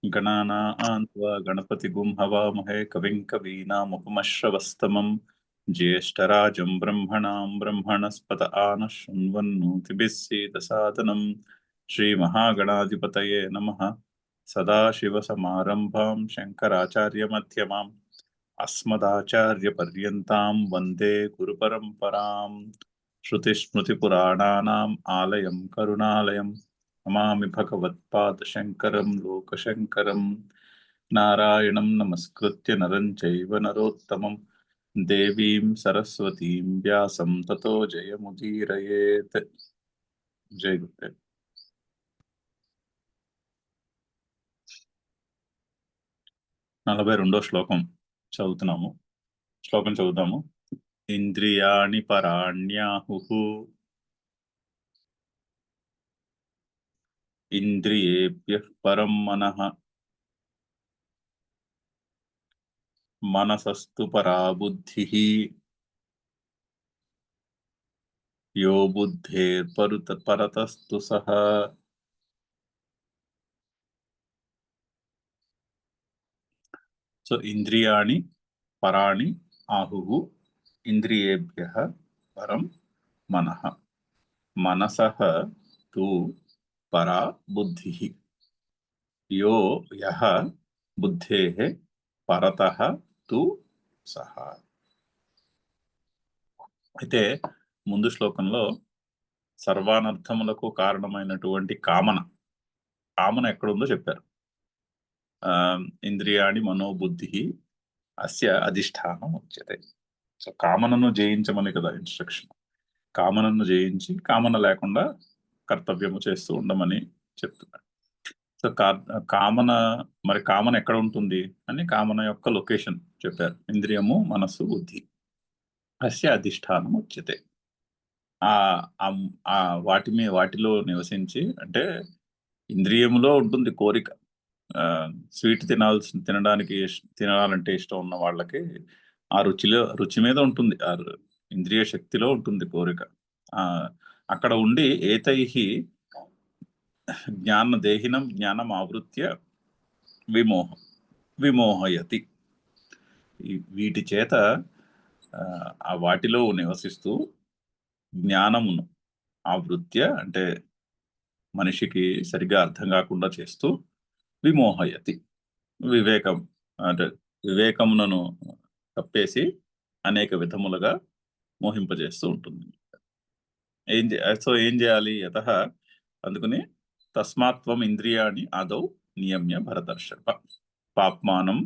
गणानां त्वा गणपतिगुं हवामहे कविं कवीनामुपमश्रवस्तमं ज्येष्ठराजं ब्रह्मणां ब्रह्मणस्पत आनः शृण्वन्नोतिभिः सीदसादनं श्रीमहागणाधिपतये नमः। सदाशिवसमारम्भां शङ्कराचार्यमध्यमाम् अस्मदाचार्यपर्यन्तां वन्दे गुरुपरम्पराम्। श्रुतिस्मृतिपुराणानाम् आलयं करुणालयं नमामि भगवत्पादशङ्करं लोकशङ्करं। नारायणं नमस्कृत्य नरं चैव नरोत्तमं देवीं सरस्वतीं व्यासं ततो जयमुदीरयेत्। जय गुरुदेव। 42వ శ్లోకం చదువుతున్నాము. శ్లోకం చదువుతాము. ఇంద్రియాణి పరాణ్యాహుః ఇంద్రియేభ్యః పరం మనః మనసస్తు పరా బుద్ధిః యో బుద్ధేర్పరతస్తు సహ. సో ఇంద్రియాణి పరాణి ఆహుః ఇంద్రియేభ్యః పరం మనః మనసః తు పరా బుద్ధిః యో యః బుద్ధేః పరతః తు సహ. అయితే ముందు శ్లోకంలో సర్వానర్థములకు కారణమైనటువంటి కామన ఎక్కడుందో చెప్పారు. ఇంద్రియాణి మనోబుద్ధి అస్య అధిష్టానం ఉచ్యతే. సో కామనను జయించమని కదా ఇన్స్ట్రక్షన్. కామనను జయించి కామన లేకుండా కర్తవ్యము చేస్తూ ఉండమని చెప్తున్నాడు. సో కామన ఎక్కడ ఉంటుంది అని కామన యొక్క లొకేషన్ చెప్పారు. ఇంద్రియము మనస్సు బుద్ధి అస్య అధిష్టానం ఉచ్యతే. వాటిలో నివసించి, అంటే ఇంద్రియములో ఉంటుంది కోరిక. స్వీట్ తినాలంటే ఇష్టం ఉన్న వాళ్ళకి ఆ రుచి మీద ఉంటుంది, ఆ ఇంద్రియ శక్తిలో ఉంటుంది కోరిక. అక్కడ ఉండి ఏతైహి దేహినం జ్ఞానం ఆవృత్య విమోహయతి. వీటి చేత ఆ వాటిలో నివసిస్తూ జ్ఞానమును ఆవృత్య అంటే మనిషికి సరిగా అర్థం కాకుండా చేస్తూ విమోహయతి అంటే వివేకమునను కప్పేసి అనేక విధములుగా మోహింపజేస్తూ ఉంటుంది. ఏం చేయాలి? యతః అందుకని తస్మాత్వం ఇంద్రియాణి ఆదౌ నియమ్య భరతర్షభ పాప్మానం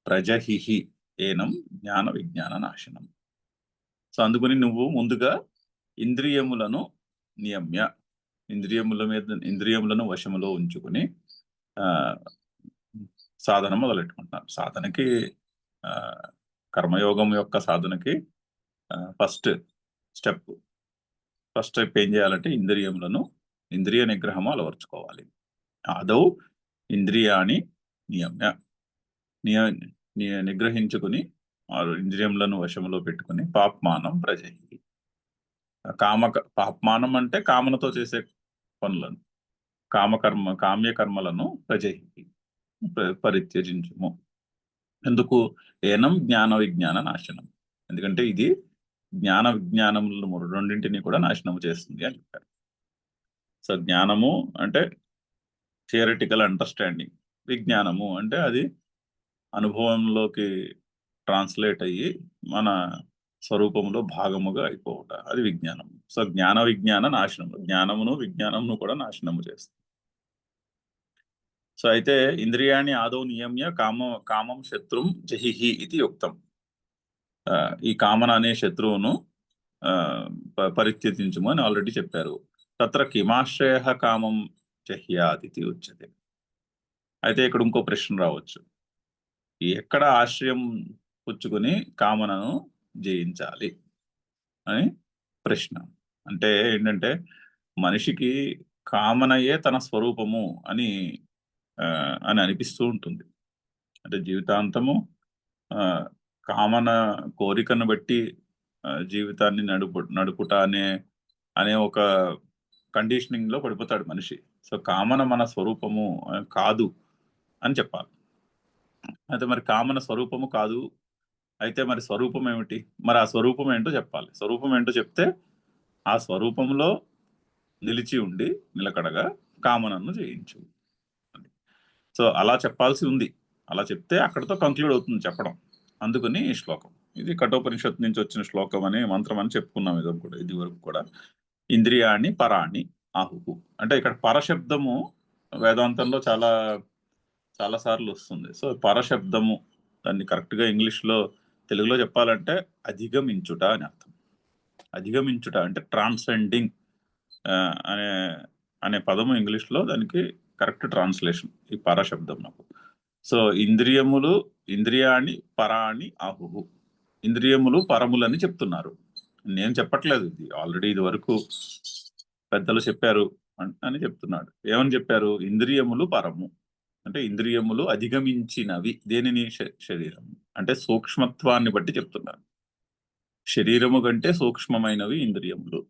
ప్రజహిహి ఏనం జ్ఞాన విజ్ఞాన నాశనం. సో అందుకని నువ్వు ముందుగా ఇంద్రియములను నియమ్య, ఇంద్రియములను వశములో ఉంచుకుని సాధన మొదలెట్టుకుంటున్నారు. సాధనకి కర్మయోగం యొక్క సాధనకి ఫస్ట్ స్టెప్ ఏం చేయాలంటే ఇంద్రియ నిగ్రహము అలవర్చుకోవాలి. ఆదౌ ఇంద్రియాణి నియమ్య, నిగ్రహించుకుని ఇంద్రియములను వశములో పెట్టుకుని పాప్మానం ప్రజహి, పాప్మానం అంటే కామనతో చేసే పనులను, కామ్యకర్మలను ప్రజహి పరిత్యజించుము. ఎందుకు? ఏనం జ్ఞాన విజ్ఞాన నాశనం. ఎందుకంటే ఇది జ్ఞాన విజ్ఞానములను రెండింటినీ కూడా నాశనం చేస్తుంది అని చెప్పారు. సో జ్ఞానము అంటే థియరిటికల్ అండర్స్టాండింగ్, విజ్ఞానము అంటే అది అనుభవంలోకి ట్రాన్స్లేట్ అయ్యి మన స్వరూపంలో భాగముగా అయిపోవట, అది విజ్ఞానం. సో జ్ఞాన విజ్ఞాన నాశనము, జ్ఞానమును విజ్ఞానమును కూడా నాశనము చేస్తుంది. సో అయితే ఇంద్రియాణి ఆదౌ నియమ్య కామం శత్రుం జహిహి ఇది యుక్తం. ఈ కామన అనే శత్రువును పరిత్యజించుము అని ఆల్రెడీ చెప్పారు. తత్ర కిమాశ్రయ కామం జహ్యాదితి ఉచ్యతే. అయితే ఇక్కడ ఇంకో ప్రశ్న రావచ్చు, ఎక్కడ ఆశ్రయం పుచ్చుకుని కామనను జయించాలి అని ప్రశ్న. అంటే ఏంటంటే మనిషికి కామనయే తన స్వరూపము అని అనిపిస్తూ ఉంటుంది. అంటే జీవితాంతము కామన కోరికను బట్టి జీవితాన్ని నడుపుట అనే ఒక కండిషనింగ్ లో పడిపోతాడు మనిషి. సో కామన మన స్వరూపము కాదు అని చెప్పాలి. అయితే మరి కామన స్వరూపము కాదు, అయితే మరి స్వరూపం ఏమిటి? మరి ఆ స్వరూపం ఏంటో చెప్పాలి. స్వరూపం ఏంటో చెప్తే ఆ స్వరూపంలో నిలిచి ఉండి నిలకడగా కామనను జయించు. సో అలా చెప్పాల్సి ఉంది. అలా చెప్తే అక్కడతో కంక్లూడ్ అవుతుంది చెప్పడం. అందుకని ఈ శ్లోకం. ఇది కఠోపనిషత్తు నుంచి వచ్చిన శ్లోకం అని మంత్రం అని చెప్పుకున్నాం ఇది వరకు కూడా. ఇంద్రియాణి పరాణి ఆహుహు. అంటే ఇక్కడ పరశబ్దము వేదాంతంలో చాలా చాలా సార్లు వస్తుంది. సో పరశబ్దము దాన్ని కరెక్ట్ గా ఇంగ్లీష్ లో తెలుగులో చెప్పాలంటే అధిగమించుట అని అర్థం. అధిగమించుట అంటే ట్రాన్సెండింగ్ అనే అనే పదము ఇంగ్లీష్ లో దానికి కరెక్ట్ ట్రాన్స్లేషన్ ఈ పరశబ్దం నాకు. సో ఇంద్రియాణి పరాణి ఆహుహు. ఇంద్రియములు పరములని చెప్తున్నారు. నేను చెప్పట్లేదు, ఇది ఆల్రెడీ ఇది వరకు పెద్దలు చెప్పారు అని చెప్తున్నాడు. ఏమని చెప్పారు? ఇంద్రియములు పరము అంటే ఇంద్రియములు అధిగమించినవి. దేనిని? శరీరం. అంటే సూక్ష్మత్వాన్ని బట్టి చెప్తున్నారు. శరీరము కంటే సూక్ష్మమైనవి ఇంద్రియములు.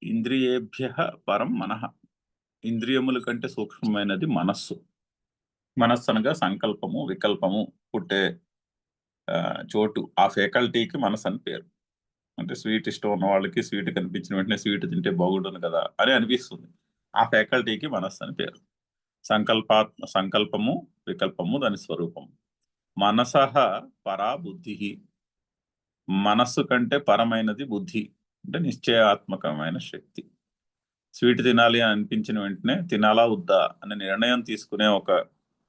ఇంద్రియేభ్య పరం మనః. ఇంద్రియముల కంటే సూక్ష్మమైనది మనస్సు. మనస్సు అనగా సంకల్పము, వికల్పము పుట్టే చోటు. ఆ ఫ్యాకల్టీకి మనసు అని పేరు. అంటే స్వీట్ ఇష్టం ఉన్న వాళ్ళకి స్వీట్ కనిపించిన వెంటనే స్వీట్ తింటే బాగుంటుంది కదా అని అనిపిస్తుంది. ఆ ఫ్యాకల్టీకి మనస్సు అని పేరు. సంకల్పము, వికల్పము దాని స్వరూపం. మనసః పరా బుద్ధి. మనస్సు కంటే పరమైనది బుద్ధి, అంటే నిశ్చయాత్మకమైన శక్తి. స్వీట్ తినాలి అని అనిపించిన వెంటనే తినాలా వద్దా అనే నిర్ణయం తీసుకునే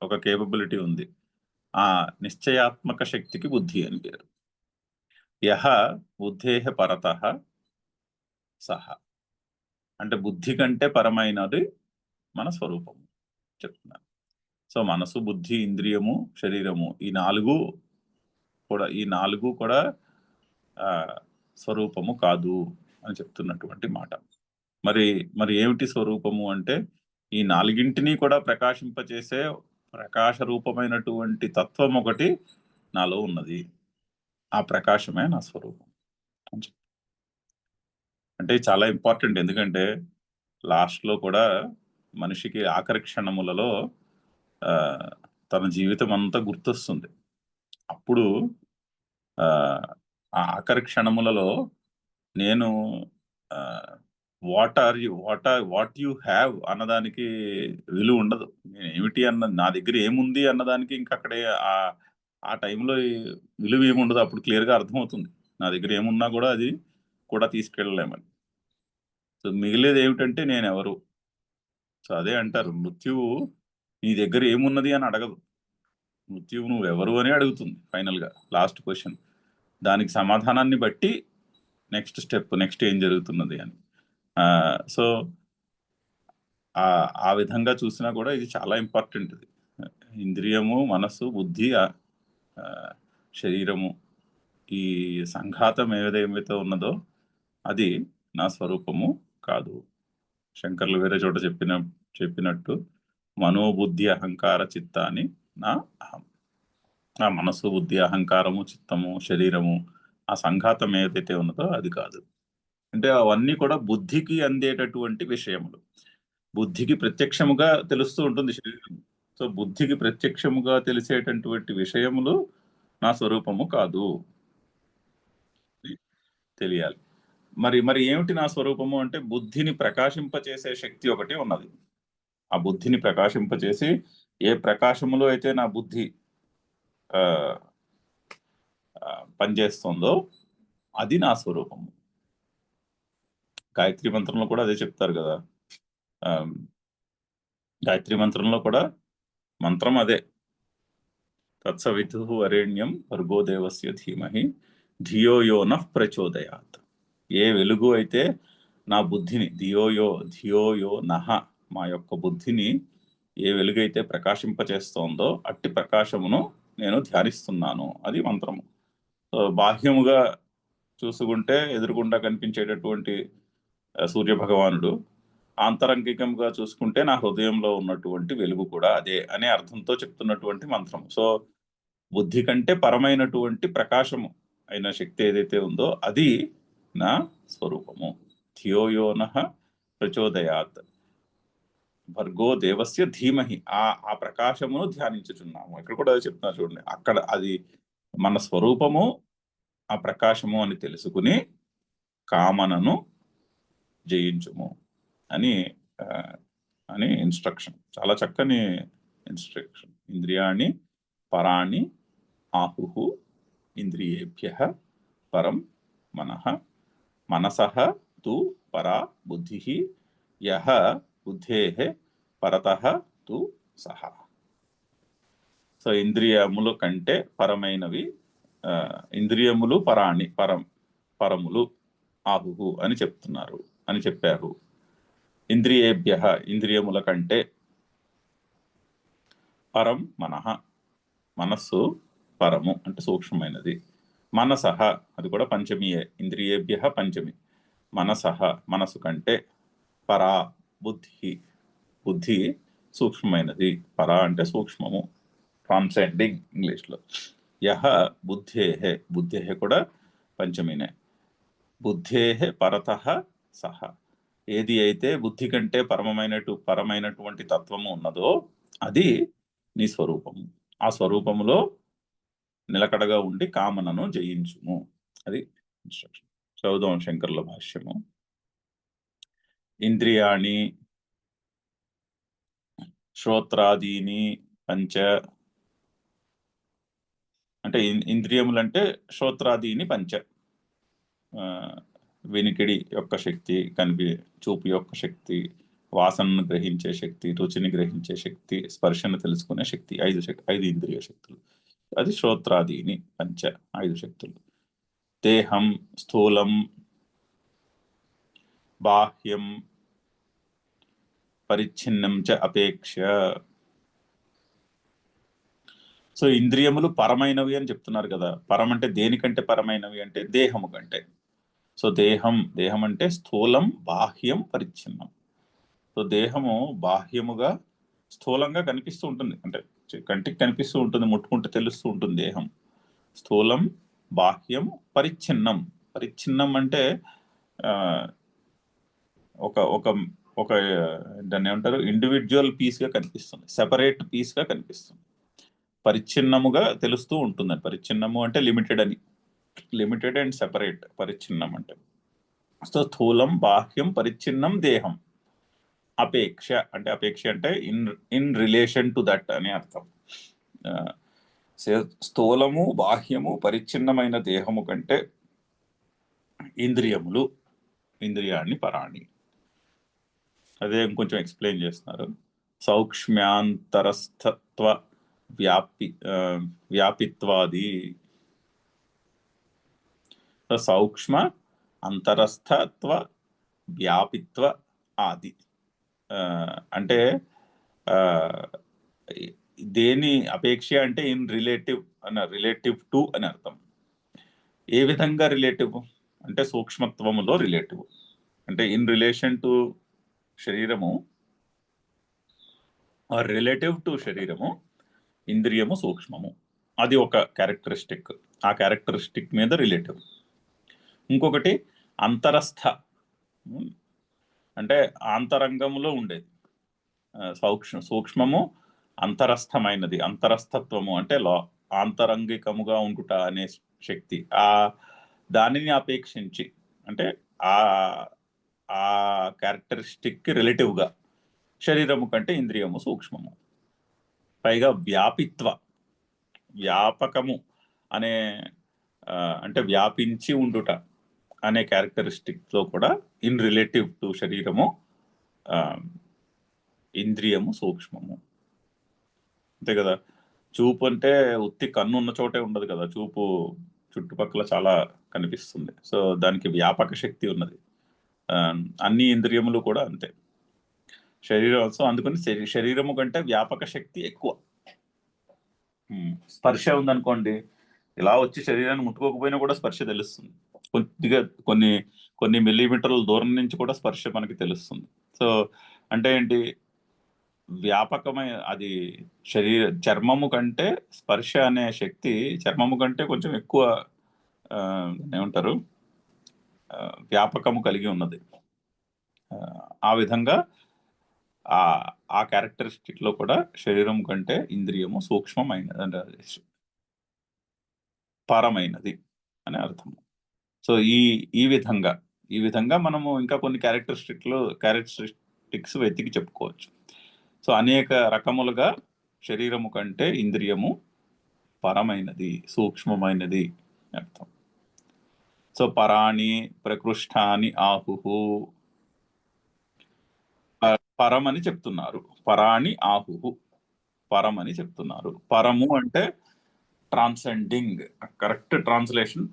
ఒక కేపబిలిటీ ఉంది. ఆ నిశ్చయాత్మక శక్తికి బుద్ధి అని పేరు. యహ బుద్ధేహ పరతః సహ. అంటే బుద్ధి కంటే పరమైనది మన స్వరూపం చెప్తున్నారు. సో మనసు, బుద్ధి, ఇంద్రియము, శరీరము ఈ నాలుగు కూడా స్వరూపము కాదు అని చెప్తున్నటువంటి మాట. మరి ఏమిటి స్వరూపము అంటే ఈ నాలుగింటిని కూడా ప్రకాశింపచేసే ప్రకాశ రూపమైనటువంటి తత్వం ఒకటి నాలో ఉన్నది. ఆ ప్రకాశమే నా స్వరూపం అని చెప్పి. అంటే చాలా ఇంపార్టెంట్. ఎందుకంటే లాస్ట్ లో కూడా మనిషికి ఆఖరి క్షణములలో తన జీవితం అంతా గుర్తొస్తుంది. అప్పుడు ఆ ఆఖరి క్షణములలో నేను వాట్ యు హ్యావ్ అన్నదానికి విలువ ఉండదు. నేను ఏమిటి నా దగ్గర ఏముంది అన్నదానికి ఇంకా అక్కడే ఆ టైంలో విలువ ఏముండదు. అప్పుడు క్లియర్ గా అర్థమవుతుంది నా దగ్గర ఏమున్నా కూడా అది కూడా తీసుకెళ్ళలేమని. సో మిగిలేది ఏమిటంటే నేను ఎవరు. సో అదే అంటారు, మృత్యువు నీ దగ్గర ఏమున్నది అని అడగదు. మృత్యువు నువ్వు ఎవరు అని అడుగుతుంది ఫైనల్ గా. Last question. దానికి సమాధానాన్ని బట్టి నెక్స్ట్ ఏం జరుగుతున్నది అని. సో ఆ విధంగా చూసినా కూడా ఇది చాలా ఇంపార్టెంట్. ఇది ఇంద్రియము, మనస్సు, బుద్ధి, శరీరము ఈ సంఘాతం ఏదైతే ఉన్నదో అది నా స్వరూపము కాదు. శంకర్లు వేరే చోట చెప్పినట్టు మనోబుద్ధి అహంకార చిత్తాన్ని నా అహం. ఆ మనస్సు, బుద్ధి, అహంకారము, చిత్తము, శరీరము ఆ సంఘాతం ఏదైతే ఉన్నదో అది కాదు. అంటే అవన్నీ కూడా బుద్ధికి అందేటటువంటి విషయములు. బుద్ధికి ప్రత్యక్షముగా తెలుస్తూ ఉంటుంది శరీరం. సో బుద్ధికి ప్రత్యక్షముగా తెలిసేటటువంటి విషయములు నా స్వరూపము కాదు తెలియాలి. మరి ఏమిటి నా స్వరూపము అంటే బుద్ధిని ప్రకాశింపచేసే శక్తి ఒకటి ఉన్నది. ఆ బుద్ధిని ప్రకాశింపచేసి ఏ ప్రకాశములో అయితే నా బుద్ధి పనిచేస్తుందో అది నా స్వరూపము. గాయత్రి మంత్రంలో కూడా అదే చెప్తారు కదా. గాయత్రి మంత్రంలో కూడా మంత్రం అదే, తత్సవితుః వరేణ్యం భర్గో దేవస్య ధీమహి ధియో యో నః ప్రచోదయాత్. ఏ వెలుగు అయితే నా బుద్ధిని ధియో యో నః మా యొక్క బుద్ధిని ఏ వెలుగైతే ప్రకాశింపచేస్తోందో అట్టి ప్రకాశమును నేను ధ్యానిస్తున్నాను. అది మంత్రము. బాహ్యముగా చూసుకుంటే ఎదురుగుండా కనిపించేటటువంటి సూర్య భగవానుడు, ఆంతరంగికంగా చూసుకుంటే నా హృదయంలో ఉన్నటువంటి వెలుగు కూడా అదే అనే అర్థంతో చెప్తున్నటువంటి మంత్రం. సో బుద్ధి కంటే పరమైనటువంటి ప్రకాశము అయిన శక్తి ఏదైతే ఉందో అది నా స్వరూపము. ధియో యో నః ప్రచోదయాత్ భర్గో దేవస్య ధీమహి. ఆ ప్రకాశమును ధ్యానించుచున్నాము. ఇక్కడ కూడా అదే చెప్తున్నారు చూడండి. అక్కడ అది మన స్వరూపము ఆ ప్రకాశము అని తెలుసుకుని కామనను జయించుము అని అని ఇన్స్ట్రక్షన్. చాలా చక్కని ఇన్స్ట్రక్షన్. ఇంద్రియాణి పరాణి ఆహుః ఇంద్రియేభ్యః పరం మనః మనసః తు పరా బుద్ధిః యః బుద్ధేః పరతః తు సహ. సో ఇంద్రియములు కంటే పరమైనవి ఇంద్రియములు పరాణి పరములు ఆహుః అని చెప్తున్నారు అని చెప్పారు. ఇంద్రియేభ్యః ఇంద్రియముల కంటే పరం మనః మనస్సు పరము అంటే సూక్ష్మమైనది. మనసః అది కూడా పంచమియే. ఇంద్రియేభ్యః పంచమి. మనసః మనసు కంటే పరా బుద్ధి సూక్ష్మమైనది. పరా అంటే సూక్ష్మము, ట్రాన్సెండింగ్ ఇంగ్లీష్లో. యః బుద్ధేః కూడా పంచమినే. బుద్ధేః పరతః సహ. ఏది అయితే బుద్ధి కంటే పరమైనటువంటి తత్వము ఉన్నదో అది నీ స్వరూపము. ఆ స్వరూపములో నిలకడగా ఉండి కామనను జయించుము. అది ఇన్స్ట్రక్షన్. చదువుదాం శంకర్ల భాష్యము. ఇంద్రియాణి శ్రోత్రాదీని పంచ అంటే ఇంద్రియములంటే శ్రోత్రాదీని పంచ. వినికిడి యొక్క శక్తి, చూపు యొక్క శక్తి, వాసనను గ్రహించే శక్తి, రుచిని గ్రహించే శక్తి, స్పర్శను తెలుసుకునే శక్తి, 5 ఇంద్రియ శక్తులు. అది శ్రోత్రాదీని పంచ 5 శక్తులు. దేహం స్థూలం బాహ్యం పరిచ్ఛిన్నం చ అపేక్ష. సో ఇంద్రియములు పరమైనవి అని చెప్తున్నారు కదా. పరం అంటే దేనికంటే పరమైనవి అంటే దేహము కంటే. సో దేహం అంటే స్థూలం బాహ్యం పరిచ్ఛిన్నం. సో దేహము బాహ్యముగా స్థూలంగా కనిపిస్తూ ఉంటుంది, అంటే కంటికి కనిపిస్తూ ఉంటుంది, ముట్టుకుంటే తెలుస్తూ ఉంటుంది దేహం. స్థూలం బాహ్యం పరిచ్ఛిన్నం అంటే ఒక దాన్ని ఏమంటారు, ఇండివిజువల్ పీస్గా కనిపిస్తుంది, సెపరేట్ పీస్గా కనిపిస్తుంది. పరిచ్ఛిన్నముగా తెలుస్తూ ఉంటుంది. పరిచ్ఛిన్నము అంటే లిమిటెడ్ అండ్ సెపరేట్ పరిచ్ఛిన్నం అంటే. సో స్థూలం బాహ్యం పరిచ్ఛిన్నం దేహం. అపేక్ష అంటే ఇన్ రిలేషన్ టు దట్ అని అర్థం. స్థూలము బాహ్యము పరిచ్ఛిన్నమైన దేహము కంటే ఇంద్రియాన్ని పరాణి. అదే ఇంకొంచెం ఎక్స్ప్లెయిన్ చేస్తున్నారు. సౌక్ష్మ్యాంతరస్థత్వ వ్యాపిత్వాది. సౌక్ష్మ అంతరస్థత్వ వ్యాపిత్వ ఆది అంటే దేని అపేక్ష అంటే ఇన్ రిలేటివ్ టు అని అర్థం. ఏ విధంగా రిలేటివ్ అంటే సూక్ష్మత్వములో రిలేటివ్, అంటే ఇన్ రిలేషన్ టు శరీరము ఆర్ రిలేటివ్ టు శరీరము ఇంద్రియము సూక్ష్మము. అది ఒక క్యారెక్టరిస్టిక్. ఆ క్యారెక్టరిస్టిక్ మీద రిలేటివ్. ఇంకొకటి అంతరస్థ అంటే ఆంతరంగములో ఉండేది. సూక్ష్మము అంతరస్థమైనది. అంతరస్థత్వము అంటే ఆంతరంగికముగా ఉండుట అనే శక్తి. దానిని అపేక్షించి అంటే ఆ క్యారెక్టరిస్టిక్కి రిలేటివ్గా శరీరము కంటే ఇంద్రియము సూక్ష్మము. పైగా వ్యాపకము అనే అంటే వ్యాపించి ఉండుట అనే క్యారెక్టరిస్టిక్లో కూడా ఇన్ రిలేటివ్ టు శరీరము ఇంద్రియము సూక్ష్మము. అంతే కదా. చూపు అంటే ఉత్తి కన్ను ఉన్న చోటే ఉండదు కదా. చూపు చుట్టుపక్కల చాలా కనిపిస్తుంది. సో దానికి వ్యాపక శక్తి ఉన్నది. అన్ని ఇంద్రియములు కూడా అంతే. శరీరం సో అందుకని శరీరము కంటే వ్యాపక శక్తి ఎక్కువ. స్పర్శ ఉందనుకోండి, ఇలా వచ్చి శరీరాన్ని ముట్టుకోకపోయినా కూడా స్పర్శ తెలుస్తుంది. కొద్దిగా కొన్ని మిల్లీమీటర్ల దూరం నుంచి కూడా స్పర్శ మనకి తెలుస్తుంది. సో అంటే ఏంటి, వ్యాపకమైన అది చర్మము కంటే స్పర్శ అనే శక్తి చర్మము కంటే కొంచెం ఎక్కువ ఏమంటారు వ్యాపకము కలిగి ఉన్నది. ఆ విధంగా ఆ ఆ క్యారెక్టరిస్టిక్ లో కూడా శరీరం కంటే ఇంద్రియము సూక్ష్మమైనది అంటే పరమైనది అని అర్థం. సో ఈ విధంగా మనము ఇంకా కొన్ని క్యారెక్టరిస్టిక్స్ వెతికి చెప్పుకోవచ్చు. సో అనేక రకములుగా శరీరము కంటే ఇంద్రియము పరమైనది, సూక్ష్మమైనది అర్థం. సో పరాణి ప్రకృష్టాని ఆహుహు, పరం అని చెప్తున్నారు. పరాణి ఆహుహు, పరం అని చెప్తున్నారు. పరము అంటే ట్రాన్సెండింగ్, కరెక్ట్ ట్రాన్స్లేషన్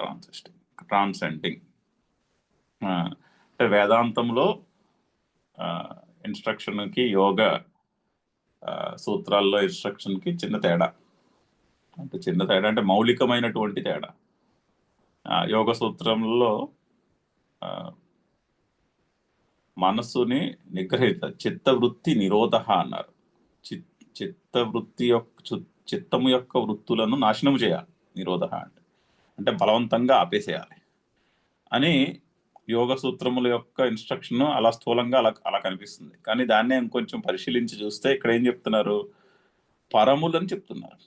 ట్రాన్సెండింగ్. అంటే వేదాంతంలో ఇన్స్ట్రక్షన్ కి యోగ సూత్రాల్లో ఇన్స్ట్రక్షన్ కి చిన్న తేడా అంటే మౌలికమైనటువంటి తేడా. యోగ సూత్రంలో మనస్సుని చిత్తవృత్తి నిరోధ అన్నారు. చిత్తము యొక్క వృత్తులను నాశనం చేయాలి. నిరోధ అంటే బలవంతంగా ఆపేసేయాలి అని యోగ సూత్రముల యొక్క ఇన్స్ట్రక్షన్ అలా స్థూలంగా అలా కనిపిస్తుంది. కానీ దాన్నే ఇంకొంచెం పరిశీలించి చూస్తే ఇక్కడ ఏం చెప్తున్నారు? పరములని చెప్తున్నారు.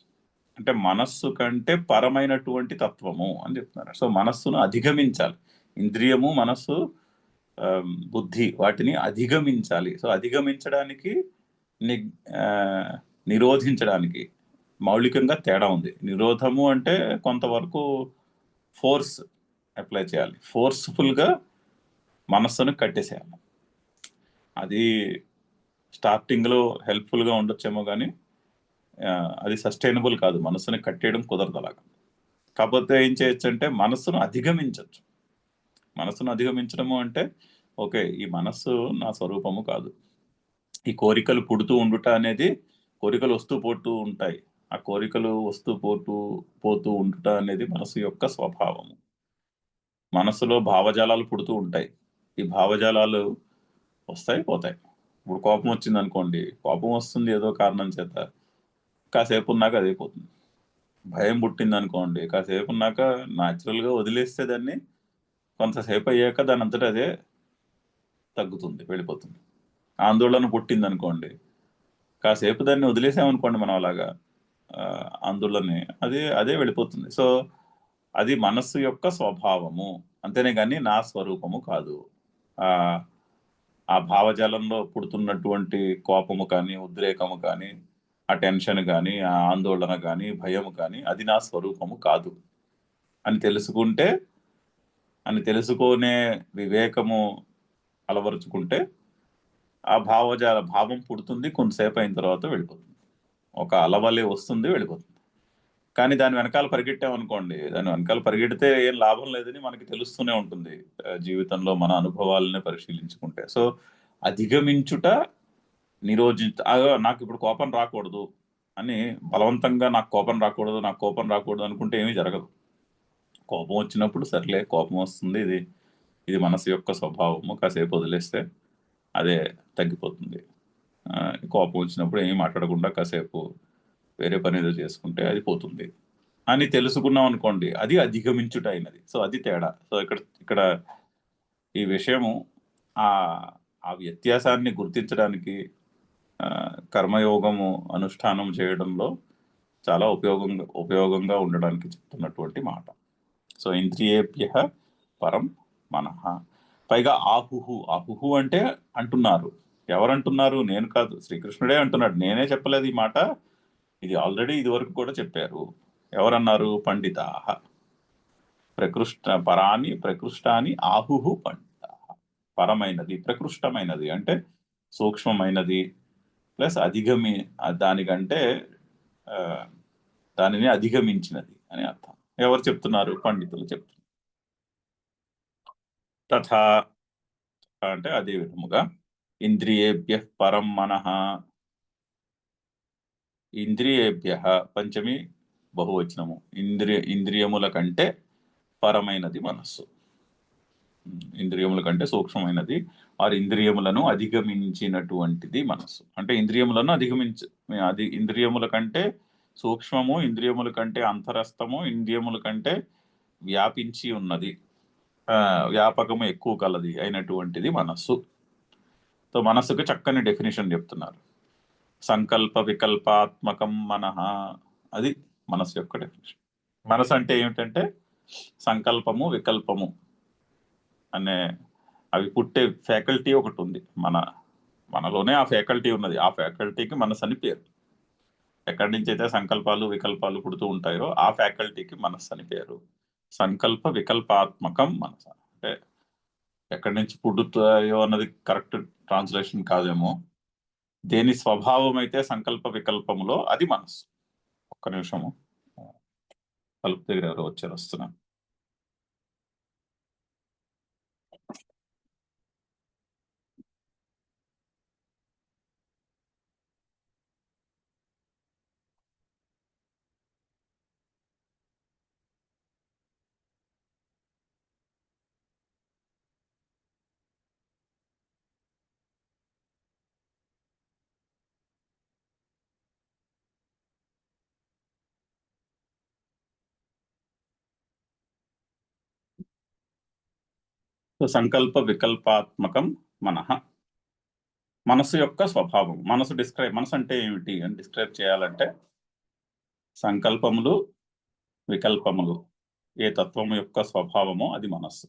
అంటే మనస్సు కంటే పరమైనటువంటి తత్వము అని చెప్తున్నారు. సో మనస్సును అధిగమించాలి. ఇంద్రియము, మనస్సు, బుద్ధి వాటిని అధిగమించాలి. సో అధిగమించడానికి నిరోధించడానికి మౌలికంగా తేడా ఉంది. నిరోధము అంటే కొంతవరకు ఫోర్స్ అప్లై చేయాలి, ఫోర్స్ఫుల్ గా మనస్సును కట్టేసేయాలి. అది స్టార్టింగ్ లో హెల్ప్ఫుల్ గా ఉండొచ్చేమో కానీ అది సస్టైనబుల్ కాదు. మనస్సుని కట్టేయడం కుదరదు అలాగా. కాకపోతే ఏం చేయొచ్చు అంటే మనస్సును అధిగమించవచ్చు. మనస్సును అధిగమించడము అంటే ఓకే, ఈ మనస్సు నా స్వరూపము కాదు. ఈ కోరికలు పుడుతూ ఉండుట అనేది, కోరికలు వస్తూ పోతూ ఉంటాయి. ఆ కోరికలు వస్తూ పోతూ ఉండుట అనేది మనస్సు యొక్క స్వభావము. మనస్సులో భావజాలాలు పుడుతూ ఉంటాయి. ఈ భావజాలాలు వస్తాయి, పోతాయి. ఇప్పుడు కోపం వచ్చింది అనుకోండి, కోపం వస్తుంది ఏదో కారణం చేత, కాసేపు ఉన్నాక అదే పోతుంది. భయం పుట్టింది అనుకోండి, కాసేపు ఉన్నాక న్యాచురల్ గా వదిలేస్తే దాన్ని కొంతసేపు అయ్యాక దాని అంతటా అదే తగ్గుతుంది, వెళ్ళిపోతుంది. ఆందోళన పుట్టింది అనుకోండి, కాసేపు దాన్ని వదిలేసామనుకోండి మనం అలాగా ఆందోళన అదే వెళ్ళిపోతుంది. సో అది మనస్సు యొక్క స్వభావము, అంతేనే కానీ నా స్వరూపము కాదు. ఆ భావజాలంలో పుడుతున్నటువంటి కోపము కానీ, ఉద్రేకము కానీ, ఆ టెన్షన్ కానీ, ఆ ఆందోళన కానీ, భయము కానీ అది నా స్వరూపము కాదు అని తెలుసుకునే వివేకము అలవరుచుకుంటే ఆ భావం పుడుతుంది, కొంతసేపు అయిన తర్వాత వెళ్ళిపోతుంది. ఒక అలవలే వస్తుంది, వెళ్ళిపోతుంది. కానీ దాని వెనకాల పరిగెట్టామనుకోండి, దాని వెనకాల పరిగెడితే ఏం లాభం లేదని మనకి తెలుస్తూనే ఉంటుంది జీవితంలో మన అనుభవాలని పరిశీలించుకుంటే. సో అధిగమించుట, నాకు ఇప్పుడు కోపం రాకూడదు అని బలవంతంగా నాకు కోపం రాకూడదు అనుకుంటే ఏమీ జరగదు. కోపం వచ్చినప్పుడు సర్లే, కోపం వస్తుంది, ఇది మనసు యొక్క స్వభావము, కాసేపు వదిలేస్తే అదే తగ్గిపోతుంది. కోపం వచ్చినప్పుడు ఏమీ మాట్లాడకుండా కాసేపు వేరే పని ఏదో చేసుకుంటే అది పోతుంది అని తెలుసుకున్నాం అనుకోండి, అది అధిగమించుట అయినది. సో అది తేడా. సో ఇక్కడ ఈ విషయము ఆ వ్యత్యాసాన్ని గుర్తించడానికి కర్మయోగము అనుష్ఠానం చేయడంలో చాలా ఉపయోగంగా ఉండడానికి చెప్తున్నటువంటి మాట. సో ఇంద్రియేభ్య పరం మనః. పైగా ఆహుహు అంటే అంటున్నారు. ఎవరంటున్నారు? నేను కాదు, శ్రీకృష్ణుడే అంటున్నాడు. నేనే చెప్పలేదు ఈ మాట, ఇది ఆల్రెడీ ఇది వరకు కూడా చెప్పారు. ఎవరన్నారు? పండితాః. పరాని ప్రకృష్టాని ఆహుహు పండితాః. పరమైనది, ప్రకృష్టమైనది అంటే సూక్ష్మమైనది ప్లస్ దానికంటే దానిని అధిగమించినది అని అర్థం. ఎవరు చెప్తున్నారు? పండితులు చెప్తున్నారు. తథా అంటే అదే విధముగా ఇంద్రియేభ్య పరం మనః. ఇంద్రియేభ్య పంచమి బహువచనము. ఇంద్రియముల కంటే పరమైనది మనస్సు. ఇంద్రియముల కంటే సూక్ష్మమైనది, వారి ఇంద్రియములను అధిగమించినటువంటిది మనస్సు. అంటే ఇంద్రియములను ఇంద్రియముల కంటే సూక్ష్మము, ఇంద్రియముల కంటే అంతరస్థము, ఇంద్రియముల కంటే వ్యాపించి ఉన్నది, వ్యాపకము ఎక్కువ కలది అయినటువంటిది మనస్సు. సో మనస్సుకి చక్కని డెఫినేషన్ చెప్తున్నారు. సంకల్ప వికల్పాత్మకం మనః, అది మనసు యొక్క డెఫినేషన్. మనసు అంటే ఏమిటంటే సంకల్పము వికల్పము అనే అవి పుట్టే ఫ్యాకల్టీ ఒకటి ఉంది. మనలోనే ఆ ఫ్యాకల్టీ ఉన్నది. ఆ ఫ్యాకల్టీకి మనసు అని పేరు. ఎక్కడి నుంచి అయితే సంకల్పాలు వికల్పాలు పుడుతూ ఉంటాయో ఆ ఫ్యాకల్టీకి మనస్సు అని పేరు. సంకల్ప వికల్పాత్మకం మనసు అంటే ఎక్కడి నుంచి పుడుతాయో అన్నది కరెక్ట్ ట్రాన్స్లేషన్ కాదేమో. దేని స్వభావం అయితే సంకల్ప వికల్పములో అది మనస్సు. ఒక్క నిమిషము, తలుపు దగ్గర ఎవరో వచ్చారు, వస్తున్నాను. సో సంకల్ప వికల్పాత్మకం మనః, మనసు యొక్క స్వభావం. మనసు అంటే ఏమిటి అని డిస్క్రైబ్ చేయాలంటే సంకల్పములు వికల్పములు ఏ తత్వము యొక్క స్వభావమో అది మనస్సు.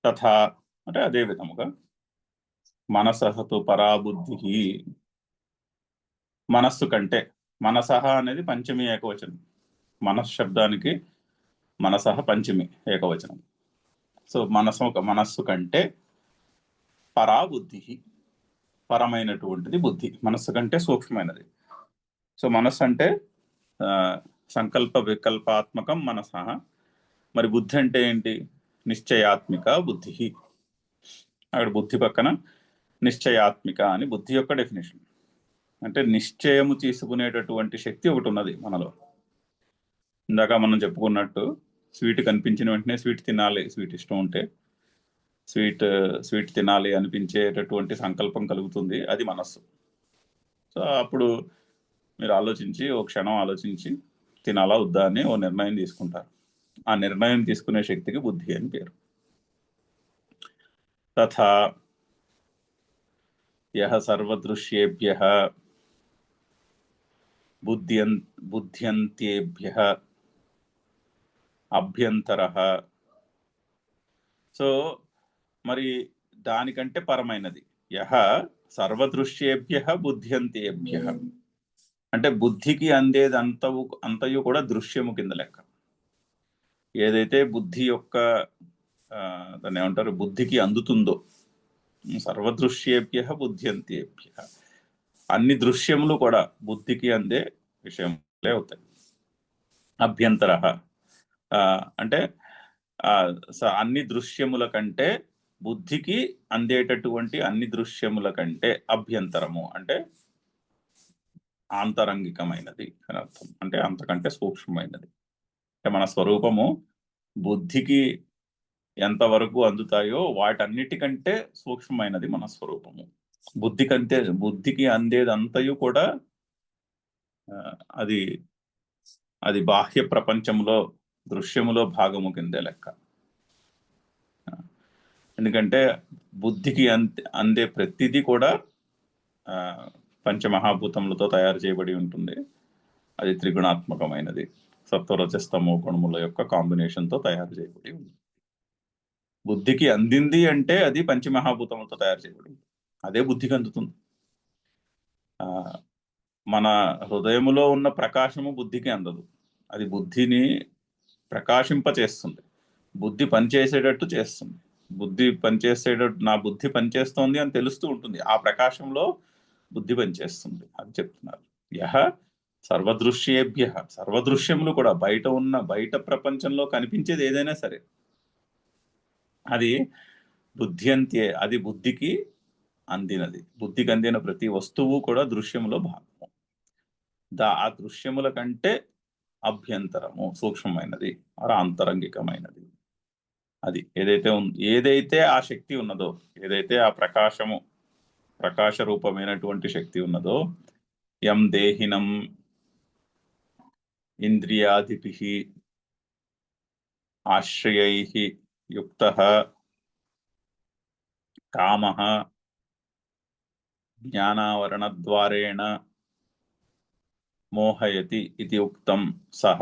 తథా అంటే అదే విధముగా మనసహతు పరాబుద్ధి, మనస్సు కంటే, మనసహ అనేది పంచమి ఏకవచనం. మనశ్శబ్దానికి మనసహ పంచమి ఏకవచనం. సో మనస్సు కంటే పరాబుద్ధి, పరమైనటువంటిది బుద్ధి. మనస్సు కంటే సూక్ష్మమైనది. సో మనస్సు అంటే సంకల్ప వికల్పాత్మకం మనసః. మరి బుద్ధి అంటే ఏంటి? నిశ్చయాత్మిక బుద్ధి. అక్కడ బుద్ధి పక్కన నిశ్చయాత్మిక అని బుద్ధి యొక్క డెఫినేషన్. అంటే నిశ్చయము తీసుకునేటటువంటి శక్తి ఒకటి ఉన్నది మనలో. ఇందాక మనం చెప్పుకున్నట్టు స్వీట్ కనిపించిన వెంటనే స్వీట్ తినాలి, స్వీట్ ఇష్టం ఉంటే స్వీట్ తినాలి అనిపించేటటువంటి సంకల్పం కలుగుతుంది, అది మనస్సు. సో అప్పుడు మీరు ఆలోచించి, ఓ క్షణం ఆలోచించి తినాలా వద్దా అని ఓ నిర్ణయం తీసుకుంటారు. ఆ నిర్ణయం తీసుకునే శక్తికి బుద్ధి అని పేరు. తథా యః సర్వదృశ్యేభ్యః బుద్ధ్యంత్యేభ్యః అభ్యంతరః. సో మరి దానికంటే పరమైనది యః సర్వదృశ్యేభ్యః బుద్ధ్యంతేభ్యః అంటే బుద్ధికి అందేది అంతయు కూడా దృశ్యము కింద లెక్క. ఏదైతే బుద్ధి యొక్క దాన్ని ఏమంటారు, బుద్ధికి అందుతుందో, సర్వదృశ్యేభ్యః బుద్ధ్యంతేభ్యః, అన్ని దృశ్యములు కూడా బుద్ధికి అందే విషయములే అవుతాయి. అభ్యంతరః అంటే అన్ని దృశ్యముల కంటే, బుద్ధికి అందేటటువంటి అన్ని దృశ్యముల కంటే అభ్యంతరము అంటే ఆంతరంగికమైనది అని అర్థం. అంటే అంతకంటే సూక్ష్మమైనది. అంటే మన స్వరూపము బుద్ధికి ఎంతవరకు అందుతాయో వాటన్నిటికంటే సూక్ష్మమైనది మన స్వరూపము. బుద్ధికి అందేదంతయు కూడా అది బాహ్య ప్రపంచంలో దృశ్యములో భాగము కిందే లెక్క. ఎందుకంటే బుద్ధికి అందే ప్రతిదీ కూడా పంచమహాభూతములతో తయారు చేయబడి ఉంటుంది. అది త్రిగుణాత్మకమైనది. సత్వరజస్తమో గుణముల యొక్క కాంబినేషన్తో తయారు చేయబడి ఉంది. బుద్ధికి అందింది అంటే అది పంచమహాభూతములతో తయారు చేయబడి, అదే బుద్ధికి అందుతుంది. మన హృదయములో ఉన్న ప్రకాశము బుద్ధికి అందదు. అది బుద్ధిని ప్రకాశింపచేస్తుంది, బుద్ధి పనిచేసేటట్టు చేస్తుంది. నా బుద్ధి పనిచేస్తోంది అని తెలుస్తూ ఉంటుంది. ఆ ప్రకాశంలో బుద్ధి పనిచేస్తుంది అని చెప్తున్నారు. యః సర్వదృశ్యేభ్య, సర్వదృశ్యములు కూడా బయట ప్రపంచంలో కనిపించేది ఏదైనా సరే అది అది బుద్ధికి అందినది. బుద్ధికి అందిన ప్రతి వస్తువు కూడా దృశ్యములో భాగము. ఆ దృశ్యముల కంటే అభ్యంతరము సూక్ష్మమైనది, ఆంతరంగికమైనది. అది ఏదైతే ఆ శక్తి ఉన్నదో, ఏదైతే ఆ ప్రకాశ రూపమైనటువంటి శక్తి ఉన్నదో, యం దేహినం ఇంద్రియాదిభిః ఆశ్రయైః యుక్తః కామః జ్ఞానావరణద్వారేణ మోహయతి ఇది ఉక్తం సహ.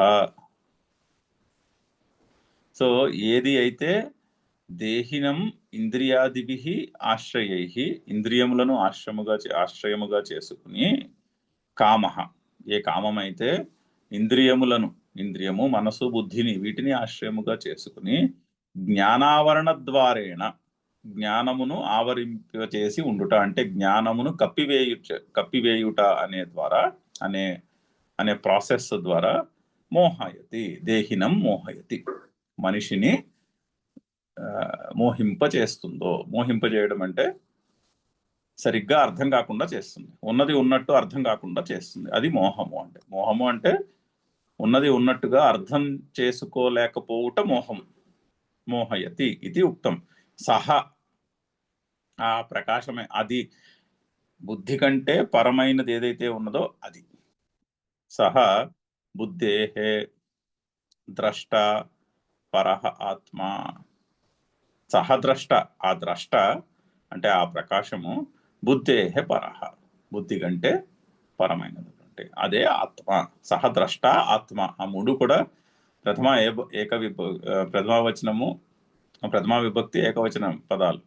సో ఏది అయితే దేహినం ఇంద్రియాదిభిః ఆశ్రయైః, ఇంద్రియములను ఆశ్రయముగా చేసుకుని, కామః, ఏ కామమైతే ఇంద్రియములను, ఇంద్రియము మనసు బుద్ధిని వీటిని ఆశ్రయముగా చేసుకుని, జ్ఞానావరణ ద్వారేణ, జ్ఞానమును ఆవరింపచేసి ఉండుట, అంటే జ్ఞానమును కప్పివేయుట అనే ద్వారా, అనే ప్రాసెస్ ద్వారా మోహయతి, దేహినం మోహయతి, మనిషిని మోహింపచేస్తుందో. మోహింపజేయడం అంటే సరిగ్గా అర్థం కాకుండా చేస్తుంది, ఉన్నది ఉన్నట్టు అర్థం కాకుండా చేస్తుంది, అది మోహము అంటే. మోహము అంటే ఉన్నది ఉన్నట్టుగా అర్థం చేసుకోలేకపోవుట మోహం. మోహయతి ఇది ఉక్తం సహ, ఆ ప్రకాశమే, అది బుద్ధి కంటే పరమైనది ఏదైతే ఉన్నదో అది. సహ బుద్ధేహే ద్రష్ట పరః ఆత్మ. సహద్రష్ట, ఆ ద్రష్ట అంటే ఆ ప్రకాశము, బుద్ధేహే పరః, బుద్ధి కంటే పరమైనటువంటి అదే ఆత్మ. సహద్రష్ట ఆత్మ, ఆ మూడు కూడా ప్రథమా వచనము, ప్రథమా విభక్తి ఏకవచనం పదాలు.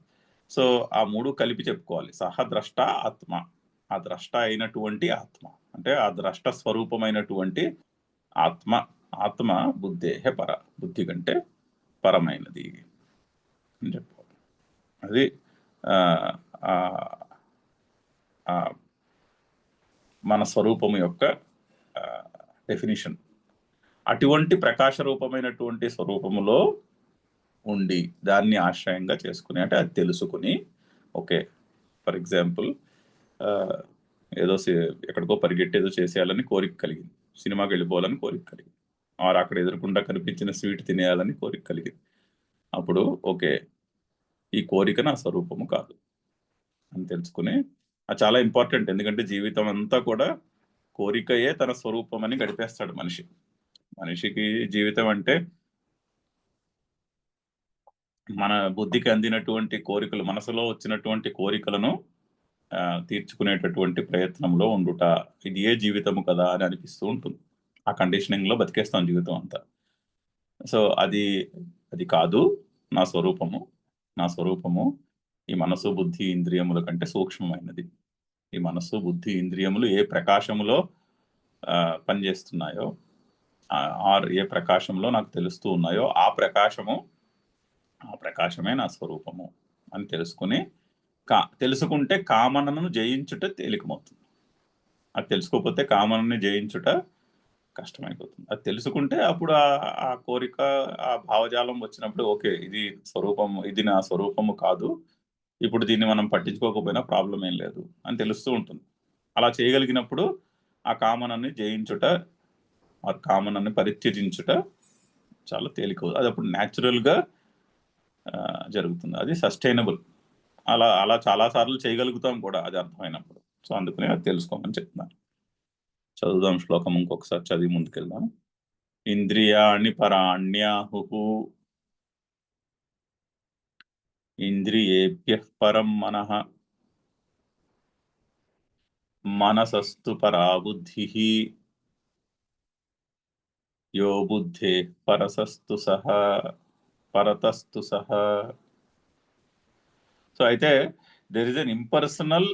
సో ఆ మూడు కలిపి చెప్పుకోవాలి. సహద్రష్ట ఆత్మ, ఆ ద్రష్ట అయినటువంటి ఆత్మ, అంటే ఆ ద్రష్ట స్వరూపమైనటువంటి ఆత్మ. ఆత్మ బుద్ధేహే పర, బుద్ధి కంటే పరమైనది అని చెప్పుకోవాలి. అది మన స్వరూపము యొక్క డెఫినిషన్. అటువంటి ప్రకాశ రూపమైనటువంటి స్వరూపములో ఉండి దాన్ని ఆశ్రయంగా చేసుకుని, అంటే అది తెలుసుకుని, ఓకే ఫర్ ఎగ్జాంపుల్ ఏదో ఎక్కడికో పరిగెట్టి ఏదో చేసేయాలని కోరిక కలిగింది, సినిమాకి వెళ్ళిపోవాలని కోరిక కలిగింది, ఆర్ అక్కడ ఎదురుకుండా కనిపించిన స్వీట్ తినేయాలని కోరిక కలిగింది. అప్పుడు ఓకే, ఈ కోరిక నా స్వరూపము కాదు అని తెలుసుకుని, అది చాలా ఇంపార్టెంట్. ఎందుకంటే జీవితం అంతా కూడా కోరికయే తన స్వరూపం అని గడిపేస్తాడు మనిషి. మనిషికి జీవితం అంటే మన బుద్ధికి అందినటువంటి కోరికలు, మనసులో వచ్చినటువంటి కోరికలను తీర్చుకునేటటువంటి ప్రయత్నంలో ఉండుట, ఇది ఏ జీవితము కదా అని అనిపిస్తూ ఉంటుంది. ఆ కండిషనింగ్ లో బతికేస్తాం జీవితం అంతా. సో అది కాదు నా స్వరూపము. నా స్వరూపము ఈ మనసు బుద్ధి ఇంద్రియముల కంటే సూక్ష్మమైనది. ఈ మనసు బుద్ధి ఇంద్రియములు ఏ ప్రకాశములో పనిచేస్తున్నాయో, ఆర్ ఏ ప్రకాశంలో నాకు తెలుస్తూ ఉన్నాయో, ఆ ప్రకాశమే నా స్వరూపము అని తెలుసుకుంటే కామనను జయించుట తేలికమవుతుంది. అది తెలుసుకోకపోతే కామనని జయించుట కష్టమైపోతుంది. అది తెలుసుకుంటే అప్పుడు ఆ కోరిక, ఆ భావజాలం వచ్చినప్పుడు ఓకే, ఇది స్వరూపము, ఇది నా స్వరూపము కాదు, ఇప్పుడు దీన్ని మనం పట్టించుకోకపోయినా ప్రాబ్లం ఏం లేదు అని తెలుస్తూ ఉంటుంది. అలా చేయగలిగినప్పుడు ఆ కామనని జయించుట, ఆ కామనని పరిత్యజించుట చాలా తేలిక. అది అప్పుడు న్యాచురల్గా జరుగుతుంది, అది సస్టైనబుల్. అలా చాలా సార్లు చేయగలుగుతాం కూడా అది అర్థమైనప్పుడు. సో అందుకనే అది తెలుసుకోమని చెప్తున్నాను. చదువుదాం శ్లోకం ఇంకొకసారి చదివి ముందుకెళ్దాం. ఇంద్రియాణి పరాణ్యాహుః ఇంద్రియేభ్యః పరం మనః మనసస్తు పరా బుద్ధిః యో బుద్ధేః పరతస్తు సహ. సో అయితే దెర్ ఇస్ ఎన్ ఇంపర్సనల్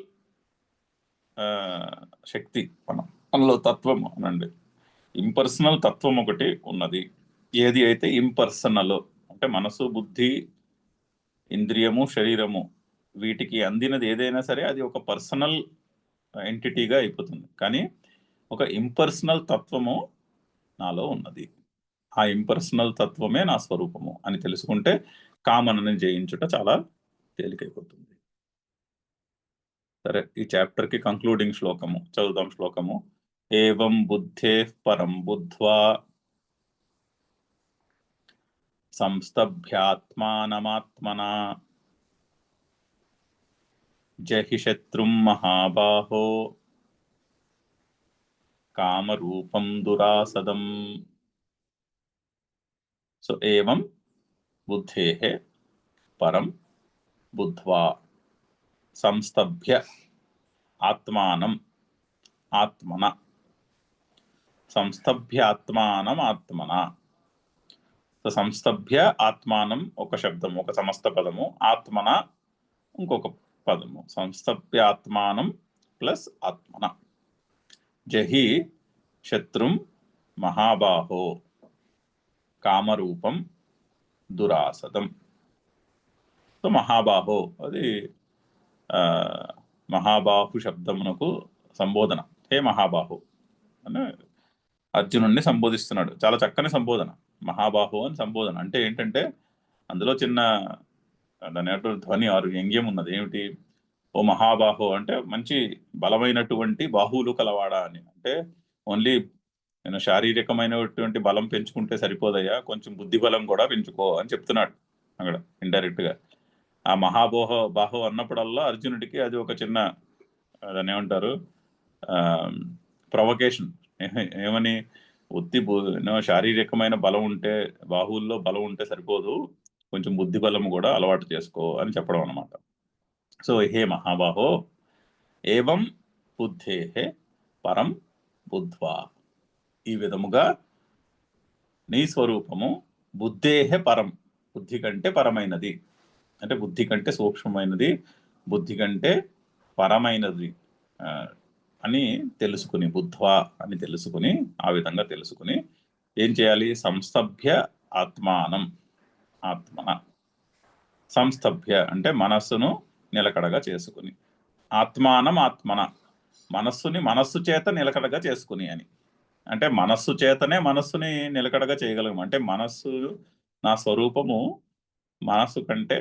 శక్తి, మనలో తత్వం అనండి, ఇంపర్సనల్ తత్వం ఒకటి ఉన్నది. ఏది అయితే ఇంపర్సనల్ అంటే మనసు బుద్ధి ఇంద్రియము శరీరము వీటికి అందినది ఏదైనా సరే అది ఒక పర్సనల్ ఎంటిటీగా అయిపోతుంది. కానీ ఒక ఇంపర్సనల్ తత్వము నాలో ఉన్నది, ఆ ఇంపర్సనల్ తత్వమే నా స్వరూపము అని తెలుసుకుంటే కామనని జయించుట చాలా తేలికైపోతుంది. సరే, ఈ చాప్టర్ కి కంక్లూడింగ్ శ్లోకము చదువుదాం. శ్లోకము: ఏవం బుద్ధే పరం బుద్ధ్వా సంస్తభ్యాత్మానమాత్మనా జహి శత్రుం మహాబాహో కామరూపం దురాసదం. సో ఏవం బుద్ధేః పరం బుద్ధ్వా సంస్తభ్య ఆత్మానం ఆత్మన, సంస్థభ్య ఆత్మానం ఆత్మన. సో సంస్థభ్య ఆత్మానం ఒక శబ్దము, ఒక సమస్త పదము, ఆత్మన ఇంకొక పదము. సంస్థభ్య ఆత్మానం ప్లస్ ఆత్మన. జహి శత్రుం మహాబాహో కామరూపం దురాసదం. సో మహాబాహో అది మహాబాహు శబ్దమునకు సంబోధన. హే మహాబాహు అని అర్జునుడిని సంబోధిస్తున్నాడు. చాలా చక్కని సంబోధన. మహాబాహు అని సంబోధన అంటే ఏంటంటే అందులో చిన్న దాని ధ్వని ఆరు వ్యంగ్యం ఉన్నది. ఏమిటి? ఓ మహాబాహు అంటే మంచి బలమైనటువంటి బాహువులు కలవాడా అని. అంటే ఓన్లీ నేను శారీరకమైనటువంటి బలం పెంచుకుంటే సరిపోదయ్యా, కొంచెం బుద్ధి బలం కూడా పెంచుకో అని చెప్తున్నాడు అక్కడ ఇండైరెక్ట్ గా. ఆ బాహు అన్నప్పుడల్లా అర్జునుడికి అది ఒక చిన్న దాన్ని ఏమంటారు ప్రొవకేషన్. ఏమని? శారీరకమైన బలం ఉంటే, బాహువుల్లో బలం ఉంటే సరిపోదు, కొంచెం బుద్ధి బలం కూడా అలవాటు చేసుకో అని చెప్పడం అనమాట. సో హే మహాబాహో ఏవం బుద్ధే పరం బుద్ధ్వా, ఈ విధముగా నీ స్వరూపము బుద్ధేహే పరం, బుద్ధి కంటే పరమైనది, అంటే బుద్ధి కంటే సూక్ష్మమైనది, బుద్ధి కంటే పరమైనది అని తెలుసుకుని, బుద్ధ్వా అని తెలుసుకుని, ఆ విధంగా తెలుసుకుని ఏం చేయాలి? సంస్థభ్య ఆత్మానం ఆత్మన. సంస్థభ్య అంటే మనస్సును నిలకడగా చేసుకుని, ఆత్మానం ఆత్మన మనస్సుని మనస్సు చేత నిలకడగా చేసుకుని అని. అంటే మనస్సు చేతనే మనస్సుని నిలకడగా చేయగలం. అంటే మనస్సు నా స్వరూపము మనస్సు కంటే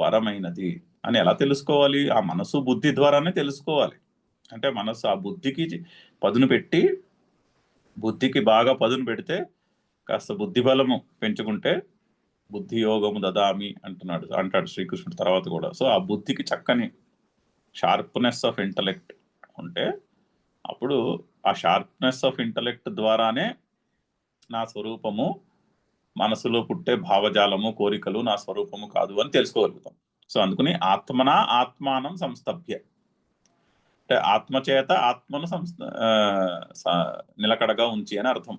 పరమైనది అని ఎలా తెలుసుకోవాలి? ఆ మనస్సు బుద్ధి ద్వారానే తెలుసుకోవాలి. అంటే మనస్సు ఆ బుద్ధికి పదును పెట్టి, బుద్ధికి బాగా పదును పెడితే, కాస్త బుద్ధి బలము పెంచుకుంటే బుద్ధి యోగము దదామి అంటాడు శ్రీకృష్ణుడు తర్వాత కూడా. సో ఆ బుద్ధికి చక్కని షార్ప్నెస్ ఆఫ్ ఇంటలెక్ట్ ఉంటే అప్పుడు ఆ షార్ప్నెస్ ఆఫ్ ఇంటలెక్ట్ ద్వారానే నా స్వరూపము మనసులో పుట్టే భావజాలము కోరికలు నా స్వరూపము కాదు అని తెలుసుకోగలుగుతాం. సో అందుకని ఆత్మన ఆత్మానం సంస్థభ్య అంటే ఆత్మచేత ఆత్మను నిలకడగా ఉంచి అని అర్థం.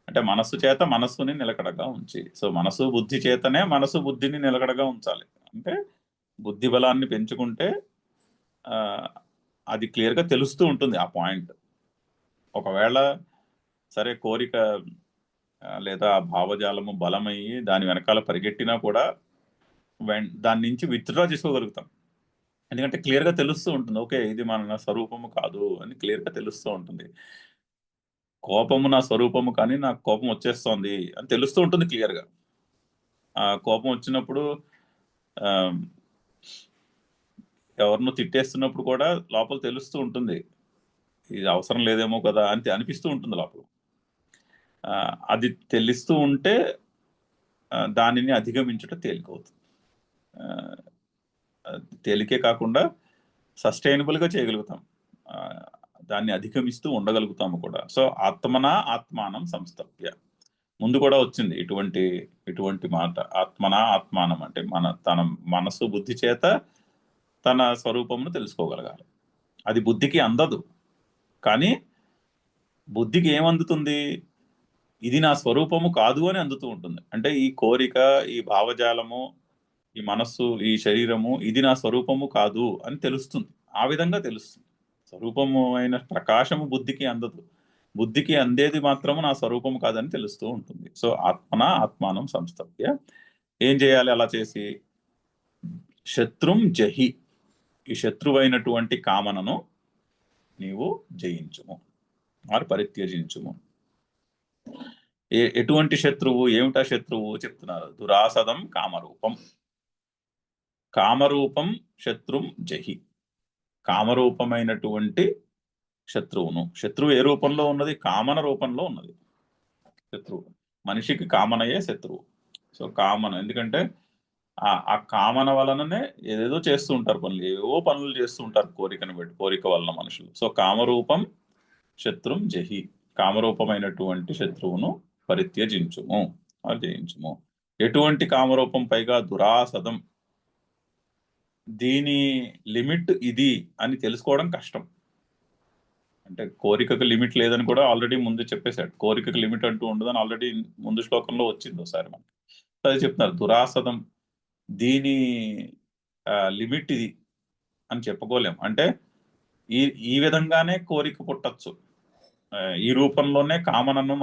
అంటే మనస్సు చేత మనస్సుని నిలకడగా ఉంచి. సో మనసు బుద్ధి చేతనే మనసు బుద్ధిని నిలకడగా ఉంచాలి. అంటే బుద్ధి బలాన్ని పెంచుకుంటే అది క్లియర్గా తెలుస్తూ ఉంటుంది ఆ పాయింట్. ఒకవేళ సరే కోరిక లేదా భావజాలము బలమయ్యి దాని వెనకాల పరిగెట్టినా కూడా దాని నుంచి విత్డ్రా చేసుకోగలుగుతాం. ఎందుకంటే క్లియర్గా తెలుస్తూ ఉంటుంది, ఓకే ఇది మన స్వరూపము కాదు అని క్లియర్గా తెలుస్తూ ఉంటుంది. కోపము నా స్వరూపము కానీ నాకు కోపం వచ్చేస్తోంది అని తెలుస్తూ ఉంటుంది క్లియర్గా. ఆ కోపం వచ్చినప్పుడు ఎవరినో తిట్టేస్తున్నప్పుడు కూడా లోపల తెలుస్తూ ఉంటుంది, ఇది అవసరం లేదేమో కదా అని అనిపిస్తూ ఉంటుంది లోపల. అది తెలుస్తూ ఉంటే దానిని అధిగమించడం తేలికవుతుంది. తేలికే కాకుండా సస్టైనబుల్గా చేయగలుగుతాం, దాన్ని అధిగమిస్తూ ఉండగలుగుతాము కూడా. సో ఆత్మన ఆత్మానం సంస్థభ్య ముందు కూడా వచ్చింది ఇటువంటి మాట. ఆత్మన ఆత్మానం అంటే తన మనసు బుద్ధి చేత తన స్వరూపమును తెలుసుకోగలగాలి. అది బుద్ధికి అందదు, కానీ బుద్ధికి ఏమందుతుంది? ఇది నా స్వరూపము కాదు అని అందుతూ ఉంటుంది. అంటే ఈ కోరిక, ఈ భావజాలము, ఈ మనస్సు, ఈ శరీరము ఇది నా స్వరూపము కాదు అని తెలుస్తుంది. ఆ విధంగా తెలుస్తుంది. స్వరూపము అయిన ప్రకాశము బుద్ధికి అందదు, బుద్ధికి అందేది మాత్రము నా స్వరూపము కాదని తెలుస్తూ ఉంటుంది. సో ఆత్మన ఆత్మానం సంస్థభ్య ఏం చేయాలి? అలా చేసి శత్రుం జహి, ఈ శత్రువైనటువంటి కామనను నీవు జయించుము, వారు పరిత్యజించుము. ఎటువంటి శత్రువు? ఏమిటా శత్రువు చెప్తున్నారు. దురాసదం కామరూపం. కామరూపం శత్రుం జహి, కామరూపమైనటువంటి శత్రువును. శత్రువు ఏ రూపంలో ఉన్నది? కామన రూపంలో ఉన్నది శత్రువు. మనిషికి కామనయే శత్రువు. సో కామన, ఎందుకంటే ఆ కామన వలననే ఏదేదో చేస్తూ ఉంటారు పనులు, ఏవో పనులు చేస్తూ ఉంటారు కోరికను బట్టి, కోరిక వలన మనుషులు. సో కామరూపం శత్రుం జహి, కామరూపమైనటువంటి శత్రువును పరిత్యజించుము, జయించుము. ఎటువంటి కామరూపం? పైగా దురాసదం, దీని లిమిట్ ఇది అని తెలుసుకోవడం కష్టం. అంటే కోరికకు లిమిట్ లేదని కూడా ఆల్రెడీ ముందు చెప్పేశాడు. కోరికకు లిమిట్ అంటూ ఉండదని ఆల్రెడీ ముందు శ్లోకంలో వచ్చింది ఒకసారి మనకి. అది చెప్తున్నారు దురాసదం, దీని లిమిట్ ఇది అని చెప్పుకోలేం. అంటే ఈ ఈ విధంగానే కోరిక పుట్టచ్చు, ఈ రూపంలోనే కామనను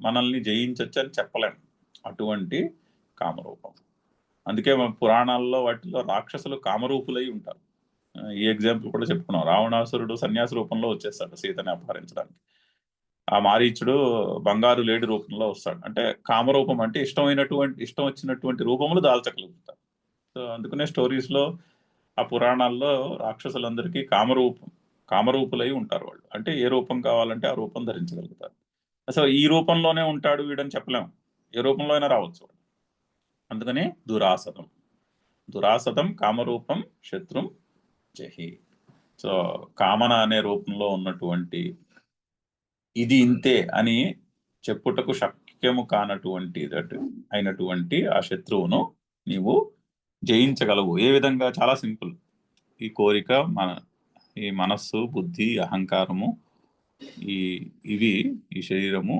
మనల్ని జయించచ్చు అని చెప్పలేం. అటువంటి కామరూపం. అందుకే మన పురాణాల్లో వాటిలో రాక్షసులు కామరూపులై ఉంటారు. ఈ ఎగ్జాంపుల్ కూడా చెప్పుకున్నాం. రావణాసురుడు సన్యాస రూపంలో వచ్చేస్తాడు సీతని అపహరించడానికి. ఆ మారీచుడు బంగారు లేడి రూపంలో వస్తాడు. అంటే కామరూపం అంటే ఇష్టం వచ్చినటువంటి రూపములు దాల్చగలుగుతారు. సో అందుకనే స్టోరీస్ లో, ఆ పురాణాల్లో రాక్షసులందరికీ కామరూపులై ఉంటారు వాళ్ళు. అంటే ఏ రూపం కావాలంటే ఆ రూపం ధరించగలుగుతారు. అసలు ఈ రూపంలోనే ఉంటాడు వీడని చెప్పలేము, ఏ రూపంలో అయినా రావచ్చు. అందుకని దురాసతం కామరూపం శత్రుం జహి. సో కామన అనే రూపంలో ఉన్నటువంటి ఇది ఇంతే అని చెప్పుటకు శక్యము కానటువంటి అయినటువంటి ఆ శత్రువును నీవు జయించగలవు. ఏ విధంగా? చాలా సింపుల్. ఈ కోరిక, ఈ మనస్సు, బుద్ధి, అహంకారము, ఈ శరీరము,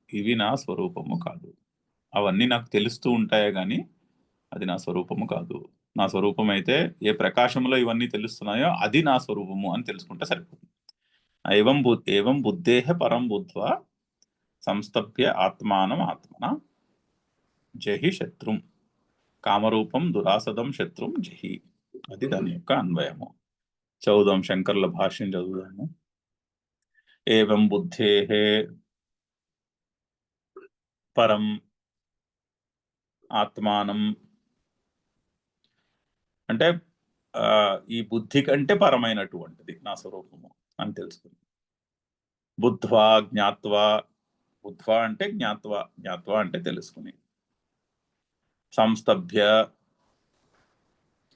ఇవి నా స్వరూపము కాదు. అవన్నీ నాకు తెలుస్తూ ఉంటాయే గాని అది నా స్వరూపము కాదు. నా స్వరూపం అయితే ఏ ప్రకాశంలో ఇవన్నీ తెలుస్తున్నాయో అది నా స్వరూపము అని తెలుసుకుంటే సరిపోతుంది. ఏవం బుద్ధేహ పరం బుద్ధ్వా సంస్థభ్య ఆత్మానం ఆత్మన జహి శత్రుం కామరూపం దురాసదం శత్రుం జహి. అది దాని యొక్క అన్వయము. చదువుదాం, శంకర్ల భాష్యం చదువుదాము. ఏవం బుద్ధేః పరం ఆత్మానం అంటే ఈ బుద్ధి కంటే పరమైనటువంటిది నా స్వరూపము అని తెలుసుకుంది. బుద్ధ్వా జ్ఞాత్వా, బుద్ధ్వా అంటే జ్ఞాత్వా అంటే తెలుసుకుని, సంస్థభ్య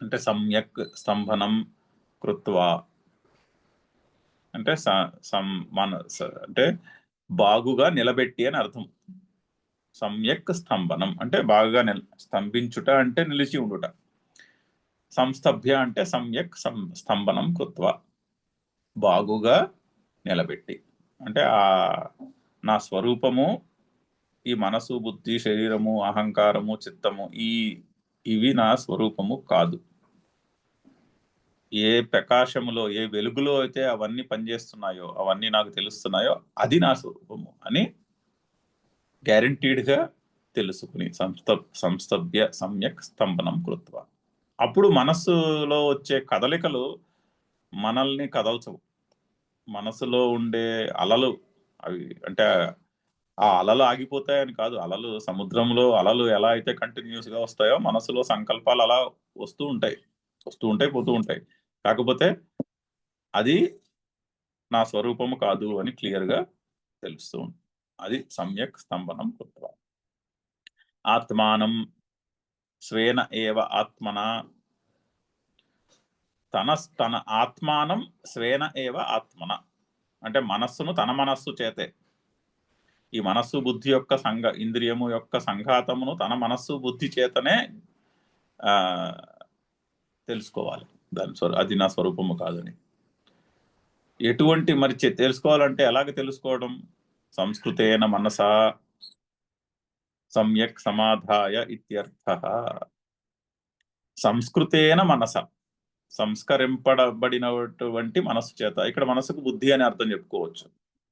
అంటే సమ్యక్ స్తంభనం కృత్వా అంటే అంటే బాగుగా నిలబెట్టి అని అర్థం. సమ్యక్ స్తంభనం అంటే బాగా స్తంభించుట అంటే నిలిచి ఉండుట. సంస్థభ్య అంటే సమ్యక్ స్తంభనం కృత్వా బాగుగా నిలబెట్టి. అంటే నా స్వరూపము ఈ మనసు, బుద్ధి, శరీరము, అహంకారము, చిత్తము, ఇవి నా స్వరూపము కాదు. ఏ ప్రకాశములో, ఏ వెలుగులో అయితే అవన్నీ పనిచేస్తున్నాయో, అవన్నీ నాకు తెలుస్తున్నాయో అది నా స్వరూపము అని గ్యారంటీడ్ గా తెలుసుకుని సంస్థభ్య సమ్యక్ స్తంభనం కృత్వ. అప్పుడు మనస్సులో వచ్చే కదలికలు మనల్ని కదల్చవు. మనసులో ఉండే అలలు, అవి అంటే ఆ అలలు ఆగిపోతాయని కాదు. అలలు, సముద్రంలో అలలు ఎలా అయితే కంటిన్యూస్ గా వస్తాయో మనసులో సంకల్పాలు అలా వస్తూ ఉంటాయి, పోతూ ఉంటాయి. కాకపోతే అది నా స్వరూపము కాదు అని క్లియర్ గా తెలుస్తూ ఉంటుంది. అది సమ్యక్ స్తంభనం కృత్వ. ఆత్మానం స్వేన ఏవ ఆత్మన, తన ఆత్మానం స్వేన ఏవ ఆత్మన అంటే మనస్సును తన మనస్సు చేతే, ఈ మనస్సు బుద్ధి యొక్క ఇంద్రియము యొక్క సంఘాతమును తన మనస్సు బుద్ధి చేతనే తెలుసుకోవాలి. అది నా స్వరూపము కాదని. ఎటువంటి మరి తెలుసుకోవాలంటే ఎలాగ తెలుసుకోవడం? సంస్కృతేన మనసా సమ్యక్ సమాధాయ ఇత్యర్థః. సంస్కృతేన మనస, సంస్కరింపబడినటువంటి మనస్సు చేత. ఇక్కడ మనసుకు బుద్ధి అని అర్థం చెప్పుకోవచ్చు.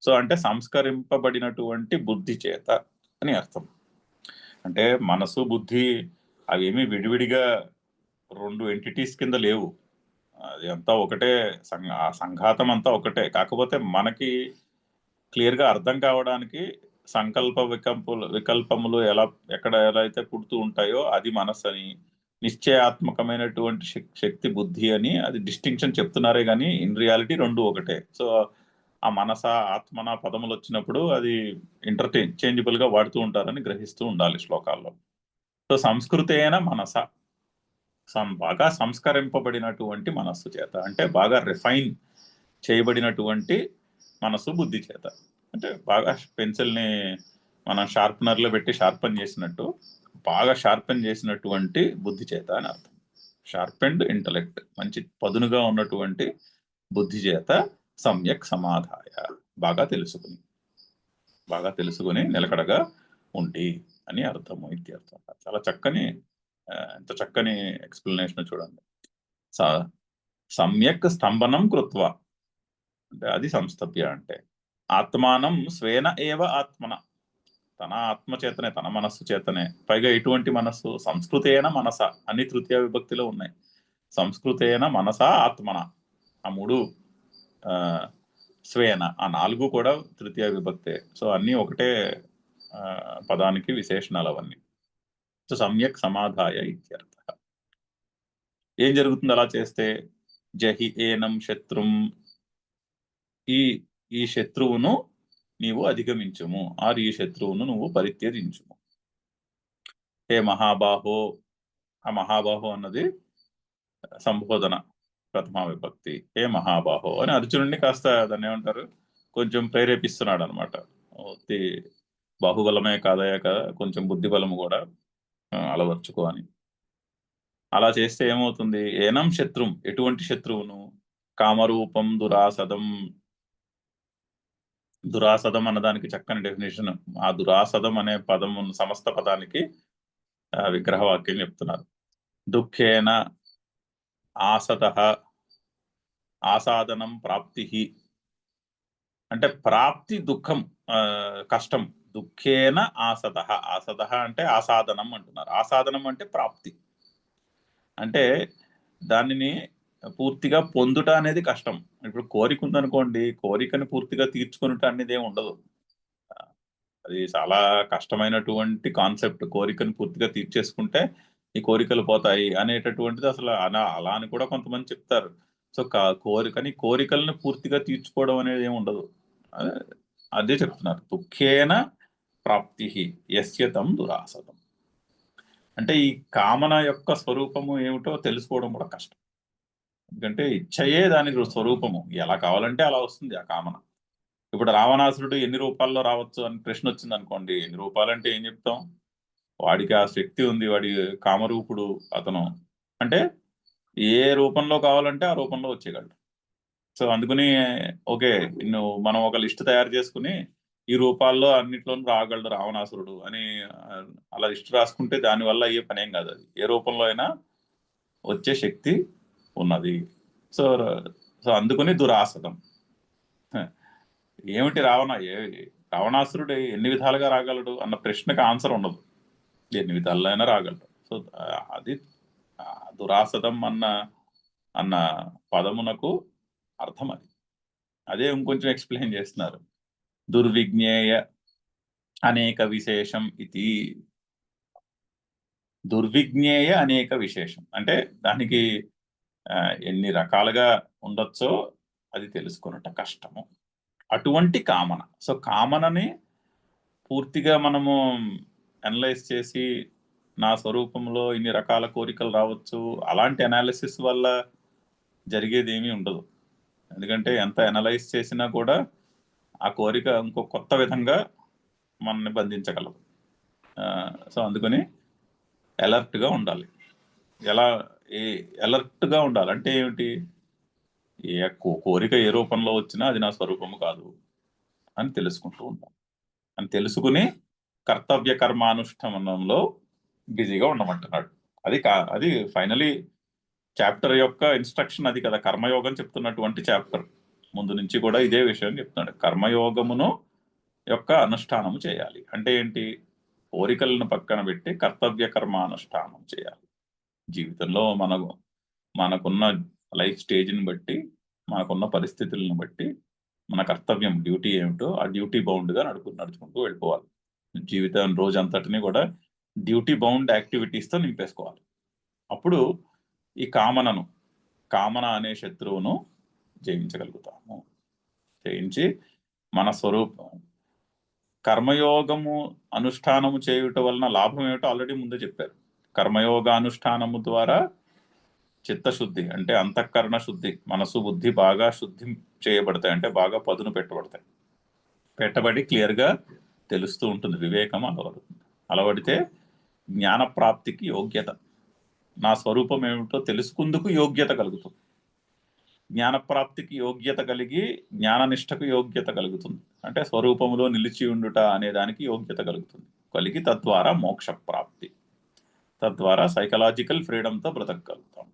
సో అంటే సంస్కరింపబడినటువంటి బుద్ధి చేత అని అర్థం. అంటే మనసు, బుద్ధి అవేమి విడివిడిగా రెండు ఎంటిటీస్ కింద లేవు. అది అంతా ఒకటే, ఆ సంఘాతం అంతా ఒకటే. కాకపోతే మనకి క్లియర్ గా అర్థం కావడానికి సంకల్ప వికల్పములు ఎక్కడ ఎలా అయితే పుడుతూ ఉంటాయో అది మనస్సు అని, నిశ్చయాత్మకమైనటువంటి శక్తి బుద్ధి అని అది డిస్టింక్షన్ చెప్తున్నారే గానీ ఇన్ రియాలిటీ రెండు ఒకటే. సో ఆ మనస, ఆత్మన పదములు వచ్చినప్పుడు అది ఇంటర్చేంజబుల్ గా వాడుతూ ఉంటారని గ్రహిస్తూ ఉండాలి శ్లోకాల్లో. సో సంస్కృతేన మనస, బాగా సంస్కరింపబడినటువంటి మనస్సు చేత, అంటే బాగా రిఫైన్ చేయబడినటువంటి మనసు బుద్ధి చేత. అంటే బాగా పెన్సిల్ని మనం షార్పనర్లో పెట్టి షార్పన్ చేసినట్టు బాగా షార్పన్ చేసినటువంటి బుద్ధి చేత అని అర్థం. షార్పెండ్ ఇంటలెక్ట్, మంచి పదునుగా ఉన్నటువంటి బుద్ధి చేత సమ్యక్ సమాధాయ, బాగా తెలుసుకుని నిలకడగా ఉండి అని అర్థము, ఇత్యర్థం. చాలా చక్కని ఎంత చక్కని ఎక్స్ప్లెనేషన్ చూడండి. సమ్యక్ స్తంభనం కృత్వ అంటే అది సంస్థప్య అంటే ఆత్మానం స్వేన ఏవ ఆత్మన, తన ఆత్మ చేతనే, తన మనస్సు చేతనే, పైగా ఎటువంటి మనస్సు, సంస్కృతేన మనస అన్ని తృతీయ విభక్తిలో ఉన్నాయి. సంస్కృతేన మనస ఆత్మన, ఆ మూడు స్వేన, ఆ నాలుగు కూడా తృతీయ విభక్తే. సో అన్ని ఒకటే పదానికి విశేషణాలు అవన్నీ. సో సమ్యక్ సమాధాయ ఇత్యర్థ. ఏం జరుగుతుంది అలా చేస్తే? జహి ఏనం శత్రుం, ఈ శత్రువును నీవు అధిగమించుము, ఆర్ ఈ శత్రువును నువ్వు పరిత్యజించుము. హే మహాబాహో, ఆ మహాబాహో అన్నది సంబోధన ప్రథమా విభక్తి. హే మహాబాహో అని అర్జునుడిని కాస్త దాన్ని ఏమంటారు, కొంచెం ప్రేరేపిస్తున్నాడు అనమాట. బాహుబలమే కాదయా కదా, కొంచెం బుద్ధి బలము కూడా అలవర్చుకో అని. అలా చేస్తే ఏమవుతుంది? ఏనం శత్రుం, ఎటువంటి శత్రువును? కామరూపం దురాసదం. దురాసదం అన్నదానికి చక్కని డెఫినేషన్, ఆ దురాసదం అనే పదము సమస్త పదానికి విగ్రహవాక్యం చెప్తున్నారు. దుఃఖేన ఆసదః, ఆసాదనం ప్రాప్తి అంటే ప్రాప్తి దుఃఖం, కష్టం. దుఃఖేన ఆసదః, ఆసదః అంటే ఆసాదనం అంటున్నారు. ఆసాదనం అంటే ప్రాప్తి, అంటే దానిని పూర్తిగా పొందుట అనేది కష్టం. ఇప్పుడు కోరిక ఉందనుకోండి, కోరికను పూర్తిగా తీర్చుకునుట అనేది ఏమి ఉండదు. అది చాలా కష్టమైనటువంటి కాన్సెప్ట్. కోరికను పూర్తిగా తీర్చేసుకుంటే ఈ కోరికలు పోతాయి అనేటటువంటిది అసలు అలా అని కూడా కొంతమంది చెప్తారు. సో కోరికలను పూర్తిగా తీర్చుకోవడం అనేది ఏమి ఉండదు. అదే చెప్తున్నారు, దుఃఖేన ప్రాప్తి యస్యతం దురాసతం. అంటే ఈ కామన యొక్క స్వరూపము ఏమిటో తెలుసుకోవడం కూడా కష్టం. ఎందుకంటే ఇచ్చయే దానికి స్వరూపము, ఎలా కావాలంటే అలా వస్తుంది ఆ కామన. ఇప్పుడు రావణాసురుడు ఎన్ని రూపాల్లో రావచ్చు అని ప్రశ్న వచ్చింది అనుకోండి, ఎన్ని రూపాలంటే ఏం చెప్తాం? వాడికి ఆ శక్తి ఉంది, వాడి కామరూపుడు అతను, అంటే ఏ రూపంలో కావాలంటే ఆ రూపంలో వచ్చేయగలడు. సో అందుకని ఓకే, మనం ఒక లిస్ట్ తయారు చేసుకుని ఈ రూపాల్లో అన్నిట్లోనూ రాగలడు రావణాసురుడు అని అలా లిస్ట్ రాసుకుంటే దానివల్ల అయ్యే పనేం కాదు. అది ఏ రూపంలో అయినా వచ్చే శక్తి ఉన్నది. సో సో అందుకని దురాసదం. ఏమిటి రావణాసురుడు ఎన్ని విధాలుగా రాగలడు అన్న ప్రశ్నకు ఆన్సర్ ఉండదు, ఎన్ని విధాలుగా అయినా రాగలడు. సో అది దురాసదం అన్న పదమునకు అర్థం అది. అదే ఇంకొంచెం ఎక్స్ప్లెయిన్ చేస్తున్నారు. దుర్విజ్ఞేయ అనేక విశేషం ఇది. దుర్విజ్ఞేయ అనేక విశేషం అంటే దానికి ఎన్ని రకాలుగా ఉండొచ్చో అది తెలుసుకున్నట కష్టము. అటువంటి కామన. సో కామనని పూర్తిగా మనము అనలైజ్ చేసి నా స్వరూపంలో ఇన్ని రకాల కోరికలు రావచ్చు, అలాంటి అనాలిసిస్ వల్ల జరిగేది ఏమీ ఉండదు. ఎందుకంటే ఎంత అనలైజ్ చేసినా కూడా ఆ కోరిక ఇంకో కొత్త విధంగా మనల్ని బంధించగలదు. సో అందుకని అలర్ట్గా ఉండాలి. అలర్ట్గా ఉండాలి అంటే ఏమిటి? కోరిక ఏ రూపంలో వచ్చినా అది నా స్వరూపము కాదు అని తెలుసుకుంటూ ఉంటాం. అని తెలుసుకుని కర్తవ్య కర్మానుష్ఠానంలో బిజీగా ఉండమంటున్నాడు. అది ఫైనలీ చాప్టర్ యొక్క ఇన్స్ట్రక్షన్ అది కదా, కర్మయోగం చెప్తున్నటువంటి చాప్టర్. ముందు నుంచి కూడా ఇదే విషయం చెప్తున్నాడు. కర్మయోగమును యొక్క అనుష్ఠానము చేయాలి అంటే ఏంటి? కోరికలను పక్కన పెట్టి కర్తవ్య కర్మానుష్ఠానం చేయాలి. జీవితంలో మనకున్న లైఫ్ స్టేజ్ని బట్టి, మనకున్న పరిస్థితులను బట్టి మన కర్తవ్యం, డ్యూటీ ఏమిటో ఆ డ్యూటీ బౌండ్గా నడుచుకుంటూ వెళ్ళిపోవాలి. జీవితం రోజంతటిని కూడా డ్యూటీ బౌండ్ యాక్టివిటీస్తో నింపేసుకోవాలి. అప్పుడు ఈ కామన అనే శత్రువును జయించగలుగుతాము. జయించి మన స్వరూపం, కర్మయోగము అనుష్ఠానము చేయుట వలన లాభం ఏమిటో ఆల్రెడీ ముందే చెప్పారు. కర్మయోగానుష్ఠానము ద్వారా చిత్తశుద్ధి అంటే అంతఃకరణ శుద్ధి, మనసు బుద్ధి బాగా శుద్ధి చేయబడతాయి, అంటే బాగా పదును పెట్టబడి క్లియర్గా తెలుస్తూ ఉంటుంది. వివేకం అలవడుతుంది. అలవడితే జ్ఞాన ప్రాప్తికి యోగ్యత. నా స్వరూపం ఏమిటో తెలుసుకుందుకు యోగ్యత కలుగుతుంది. జ్ఞానప్రాప్తికి యోగ్యత కలిగి జ్ఞాననిష్టకు యోగ్యత కలుగుతుంది. అంటే స్వరూపములో నిలిచి ఉండుట అనే దానికి యోగ్యత కలుగుతుంది, కలిగి తద్వారా మోక్ష ప్రాప్తి, తద్వారా సైకలాజికల్ ఫ్రీడంతో బ్రతకగలుగుతాం.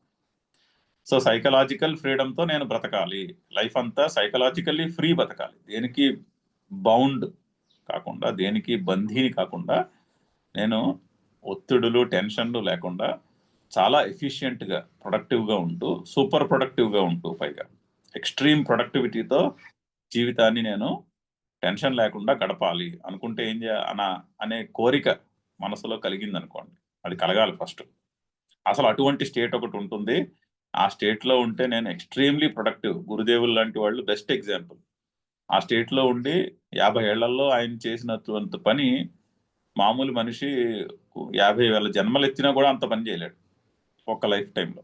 సో సైకలాజికల్ ఫ్రీడంతో నేను బ్రతకాలి, లైఫ్ అంతా సైకలాజికల్లీ ఫ్రీ బతకాలి, దేనికి బౌండ్ కాకుండా, దేనికి బంధీని కాకుండా, నేను ఒత్తిడులు టెన్షన్లు లేకుండా చాలా ఎఫిషియెంట్గా ప్రొడక్టివ్గా ఉంటూ, సూపర్ ప్రొడక్టివ్గా ఉంటూ, పైగా ఎక్స్ట్రీమ్ ప్రొడక్టివిటీతో జీవితాన్ని నేను టెన్షన్ లేకుండా గడపాలి అనుకుంటే ఏం అనే కోరిక మనసులో కలిగింది అనుకోండి, అది కలగాలి ఫస్ట్. అసలు అటువంటి స్టేట్ ఒకటి ఉంటుంది, ఆ స్టేట్లో ఉంటే నేను ఎక్స్ట్రీమ్లీ ప్రొడక్టివ్. గురుదేవులు లాంటి వాళ్ళు బెస్ట్ ఎగ్జాంపుల్. ఆ స్టేట్లో ఉండి 50 ఏళ్లలో ఆయన చేసినటువంటి పని మామూలు మనిషి 50,000 జన్మలు ఎత్తినా కూడా అంత పని చేయలేడు ఒక్క లైఫ్ టైంలో.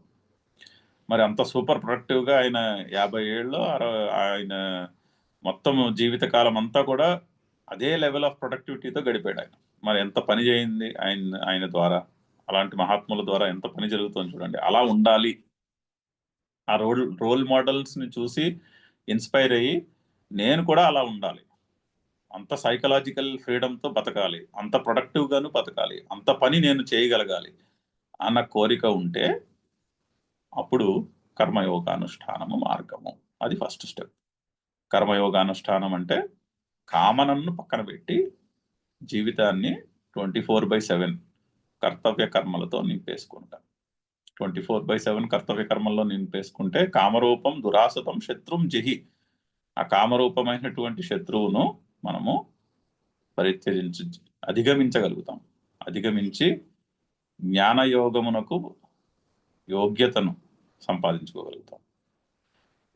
మరి అంత సూపర్ ప్రొడక్టివ్గా ఆయన 50 ఏళ్ళు ఆయన మొత్తం జీవితకాలం అంతా కూడా అదే లెవెల్ ఆఫ్ ప్రొడక్టివిటీతో గడిపాడు ఆయన. మరి ఎంత పని చేయింది ఆయన ద్వారా, అలాంటి మహాత్ముల ద్వారా ఎంత పని జరుగుతుంది చూడండి. అలా ఉండాలి, ఆ రోల్ మోడల్స్ని చూసి ఇన్స్పైర్ అయ్యి నేను కూడా అలా ఉండాలి, అంత సైకలాజికల్ ఫ్రీడంతో బతకాలి, అంత ప్రొడక్టివ్గాను బతకాలి, అంత పని నేను చేయగలగాలి అన్న కోరిక ఉంటే అప్పుడు కర్మయోగానుష్ఠానము మార్గము. అది ఫస్ట్ స్టెప్. కర్మయోగానుష్ఠానం అంటే కామనను పక్కన పెట్టి జీవితాన్ని 24/7 కర్తవ్య కర్మలతో నింపేసుకుంటాం. 24/7 కర్తవ్య కర్మల్లో నింపేసుకుంటే కామరూపం దురాసతం శత్రుం జహి, ఆ కామరూపమైనటువంటి శత్రువును మనము అధిగమించగలుగుతాం. అధిగమించి జ్ఞానయోగమునకు యోగ్యతను సంపాదించుకోగలుగుతాం.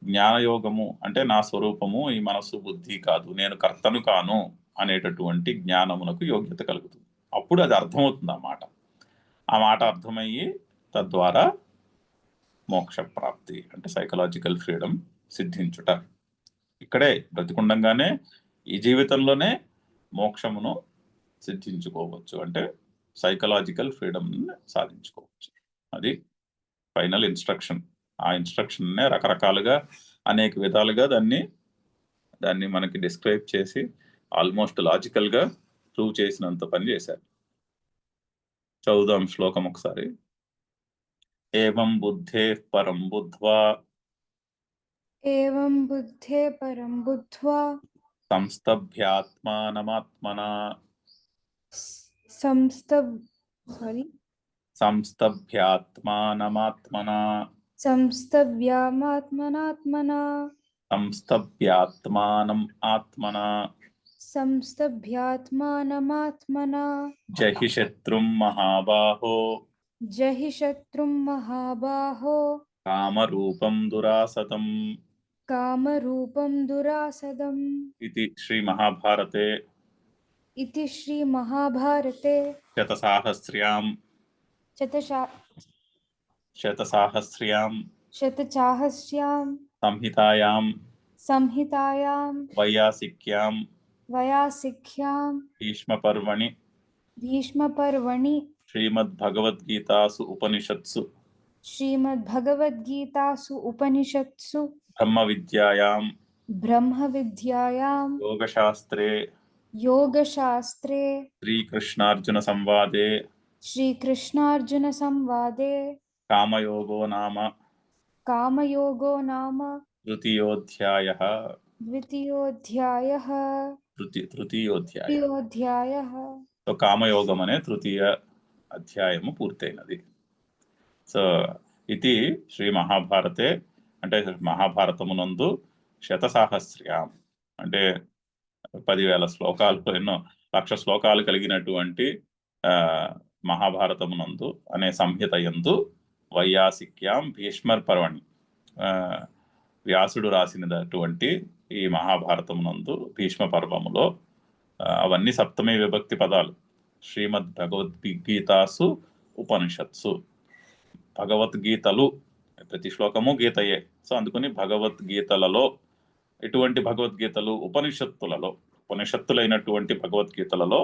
జ్ఞానయోగము అంటే నా స్వరూపము ఈ మనసు బుద్ధి కాదు, నేను కర్తను కాను అనేటటువంటి జ్ఞానమునకు యోగ్యత కలుగుతుంది. అప్పుడు అది అర్థమవుతుంది ఆ మాట అర్థమయ్యి తద్వారా మోక్ష ప్రాప్తి అంటే సైకలాజికల్ ఫ్రీడమ్ సిద్ధించుట. ఇక్కడే బ్రతికుండంగానే ఈ జీవితంలోనే మోక్షమును సిద్ధించుకోవచ్చు, అంటే సైకలాజికల్ ఫ్రీడమ్ సాధించుకోవచ్చు. అది ఫైనల్ ఇన్స్ట్రక్షన్. ఆ ఇన్స్ట్రక్షన్నే రకరకాలుగా అనేక విధాలుగా దాన్ని మనకి డిస్క్రైబ్ చేసి ఆల్మోస్ట్ లాజికల్గా ప్రూవ్ చేసినంత పని చేశారు. చదువుదాం శ్లోకం ఒకసారి. ఏవం బుద్ధే పరం బుద్ధ్వా ఏవం బుద్ధే పరం బుద్ధ్వా సంస్తభ్యాత్మానమాత్మనా సంస్తభ్యాత్మానమాత్మనా సంస్తవ్యామాత్మనాత్మనా సంస్తభ్యాత్మానం ఆత్మనా సంస్తభ్యాత్మానమాత్మనా జహి శత్రుం మహాబాహో జహి శత్రుం మహాబాహో కామరూపం దురాసతం. కామరూపం దురాసదం. ఇది శ్రీ మహాభారతే ఇతి శ్రీ మహాభారతే శతసాహస్ర్యాం సంహితాయాం వైయాసిక్యాం భీష్మపర్వణి శ్రీమద్భగవద్గీతాసు ఉపనిషత్సు బ్రహ్మవిద్యాయాం యోగశాస్త్రే శ్రీకృష్ణార్జున సంవాదే కామయోగో నామ ద్వితీయోధ్యాయః. సో కామయోగం అనే తృతీయ అధ్యాయము పూర్తయినది. సో ఇది శ్రీ మహాభారతే అంటే మహాభారతమునందు శతసాహస్ర్యాం అంటే 10,000 శ్లోకాలు, ఎన్నో 1,00,000 శ్లోకాలు కలిగినటువంటి మహాభారతమునందు అనే సంహిత యందు వైయాసిక్యాం భీష్మర్ పర్వణి వ్యాసుడు రాసినటువంటి ఈ మహాభారతమునందు భీష్మ పర్వములో అవన్నీ సప్తమి విభక్తి పదాలు. శ్రీమద్ భగవద్గీతాసు ఉపనిషత్సు, భగవద్గీతలు ప్రతి శ్లోకము గీతయే. సో అందుకని భగవద్గీతలలో, ఎటువంటి భగవద్గీతలు? ఉపనిషత్తులైనటువంటి భగవద్గీతలలో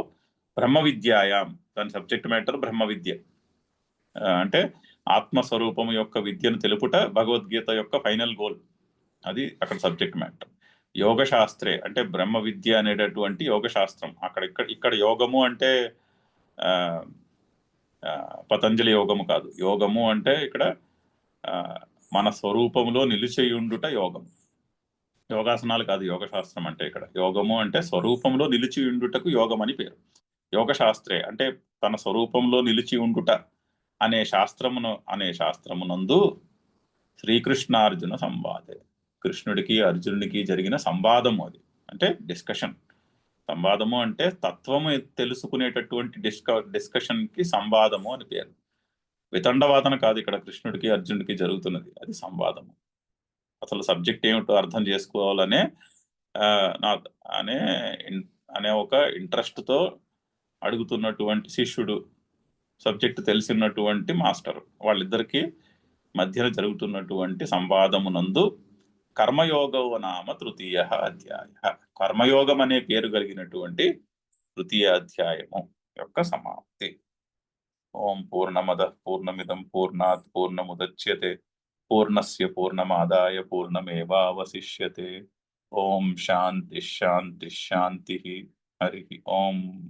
బ్రహ్మ విద్యాయాం, దాని సబ్జెక్ట్ మ్యాటర్ బ్రహ్మ విద్య. అంటే ఆత్మస్వరూపము యొక్క విద్యను తెలుపుట భగవద్గీత యొక్క ఫైనల్ గోల్. అది అక్కడ సబ్జెక్ట్ మ్యాటర్. యోగ శాస్త్రే అంటే బ్రహ్మ విద్య అనేటటువంటి యోగ శాస్త్రం. ఇక్కడ యోగము అంటే ఆ, ఆ, పతంజలి యోగము కాదు. యోగము అంటే ఇక్కడ ఆ, మన స్వరూపములో నిలిచియుండుట యోగం. యోగాసనాలు కాదు యోగ శాస్త్రం అంటే. ఇక్కడ యోగము అంటే స్వరూపంలో నిలిచి ఉండుటకు యోగం అని పేరు. యోగ శాస్త్రే అంటే తన స్వరూపంలో నిలిచి ఉండుట అనే శాస్త్రమునందు శ్రీకృష్ణార్జున సంవాదే, కృష్ణుడికి అర్జునుడికి జరిగిన సంవాదము అది. అంటే డిస్కషన్. సంవాదము అంటే తత్వము తెలుసుకునేటటువంటి డిస్కషన్ కి సంవాదము అని పేరు. వితండవాదన కాదు ఇక్కడ కృష్ణుడికి అర్జునుడికి జరుగుతున్నది, అది సంవాదము. అసలు సబ్జెక్ట్ ఏమిటో అర్థం చేసుకోవాలనే ఆ, నా అనే అనే ఒక ఇంట్రెస్ట్ తో అడుగుతున్నటువంటి శిష్యుడు, సబ్జెక్ట్ తెలిసినటువంటి మాస్టర్, వాళ్ళిద్దరికి మధ్యన జరుగుతున్నటువంటి సంవాదమునందు కర్మయోగవ నామ తృతీయ అధ్యాయ, కర్మయోగం అనే పేరు కలిగినటువంటి తృతీయ అధ్యాయము యొక్క సమాప్తి. ఓం పూర్ణమద పూర్ణమిదం పూర్ణాత్ పూర్ణముదచ్యతే పూర్ణస్య పూర్ణమాదాయ పూర్ణమేవావశిష్యతే. ఓం శాంతి శాంతి శాంతి. హరి ఓం.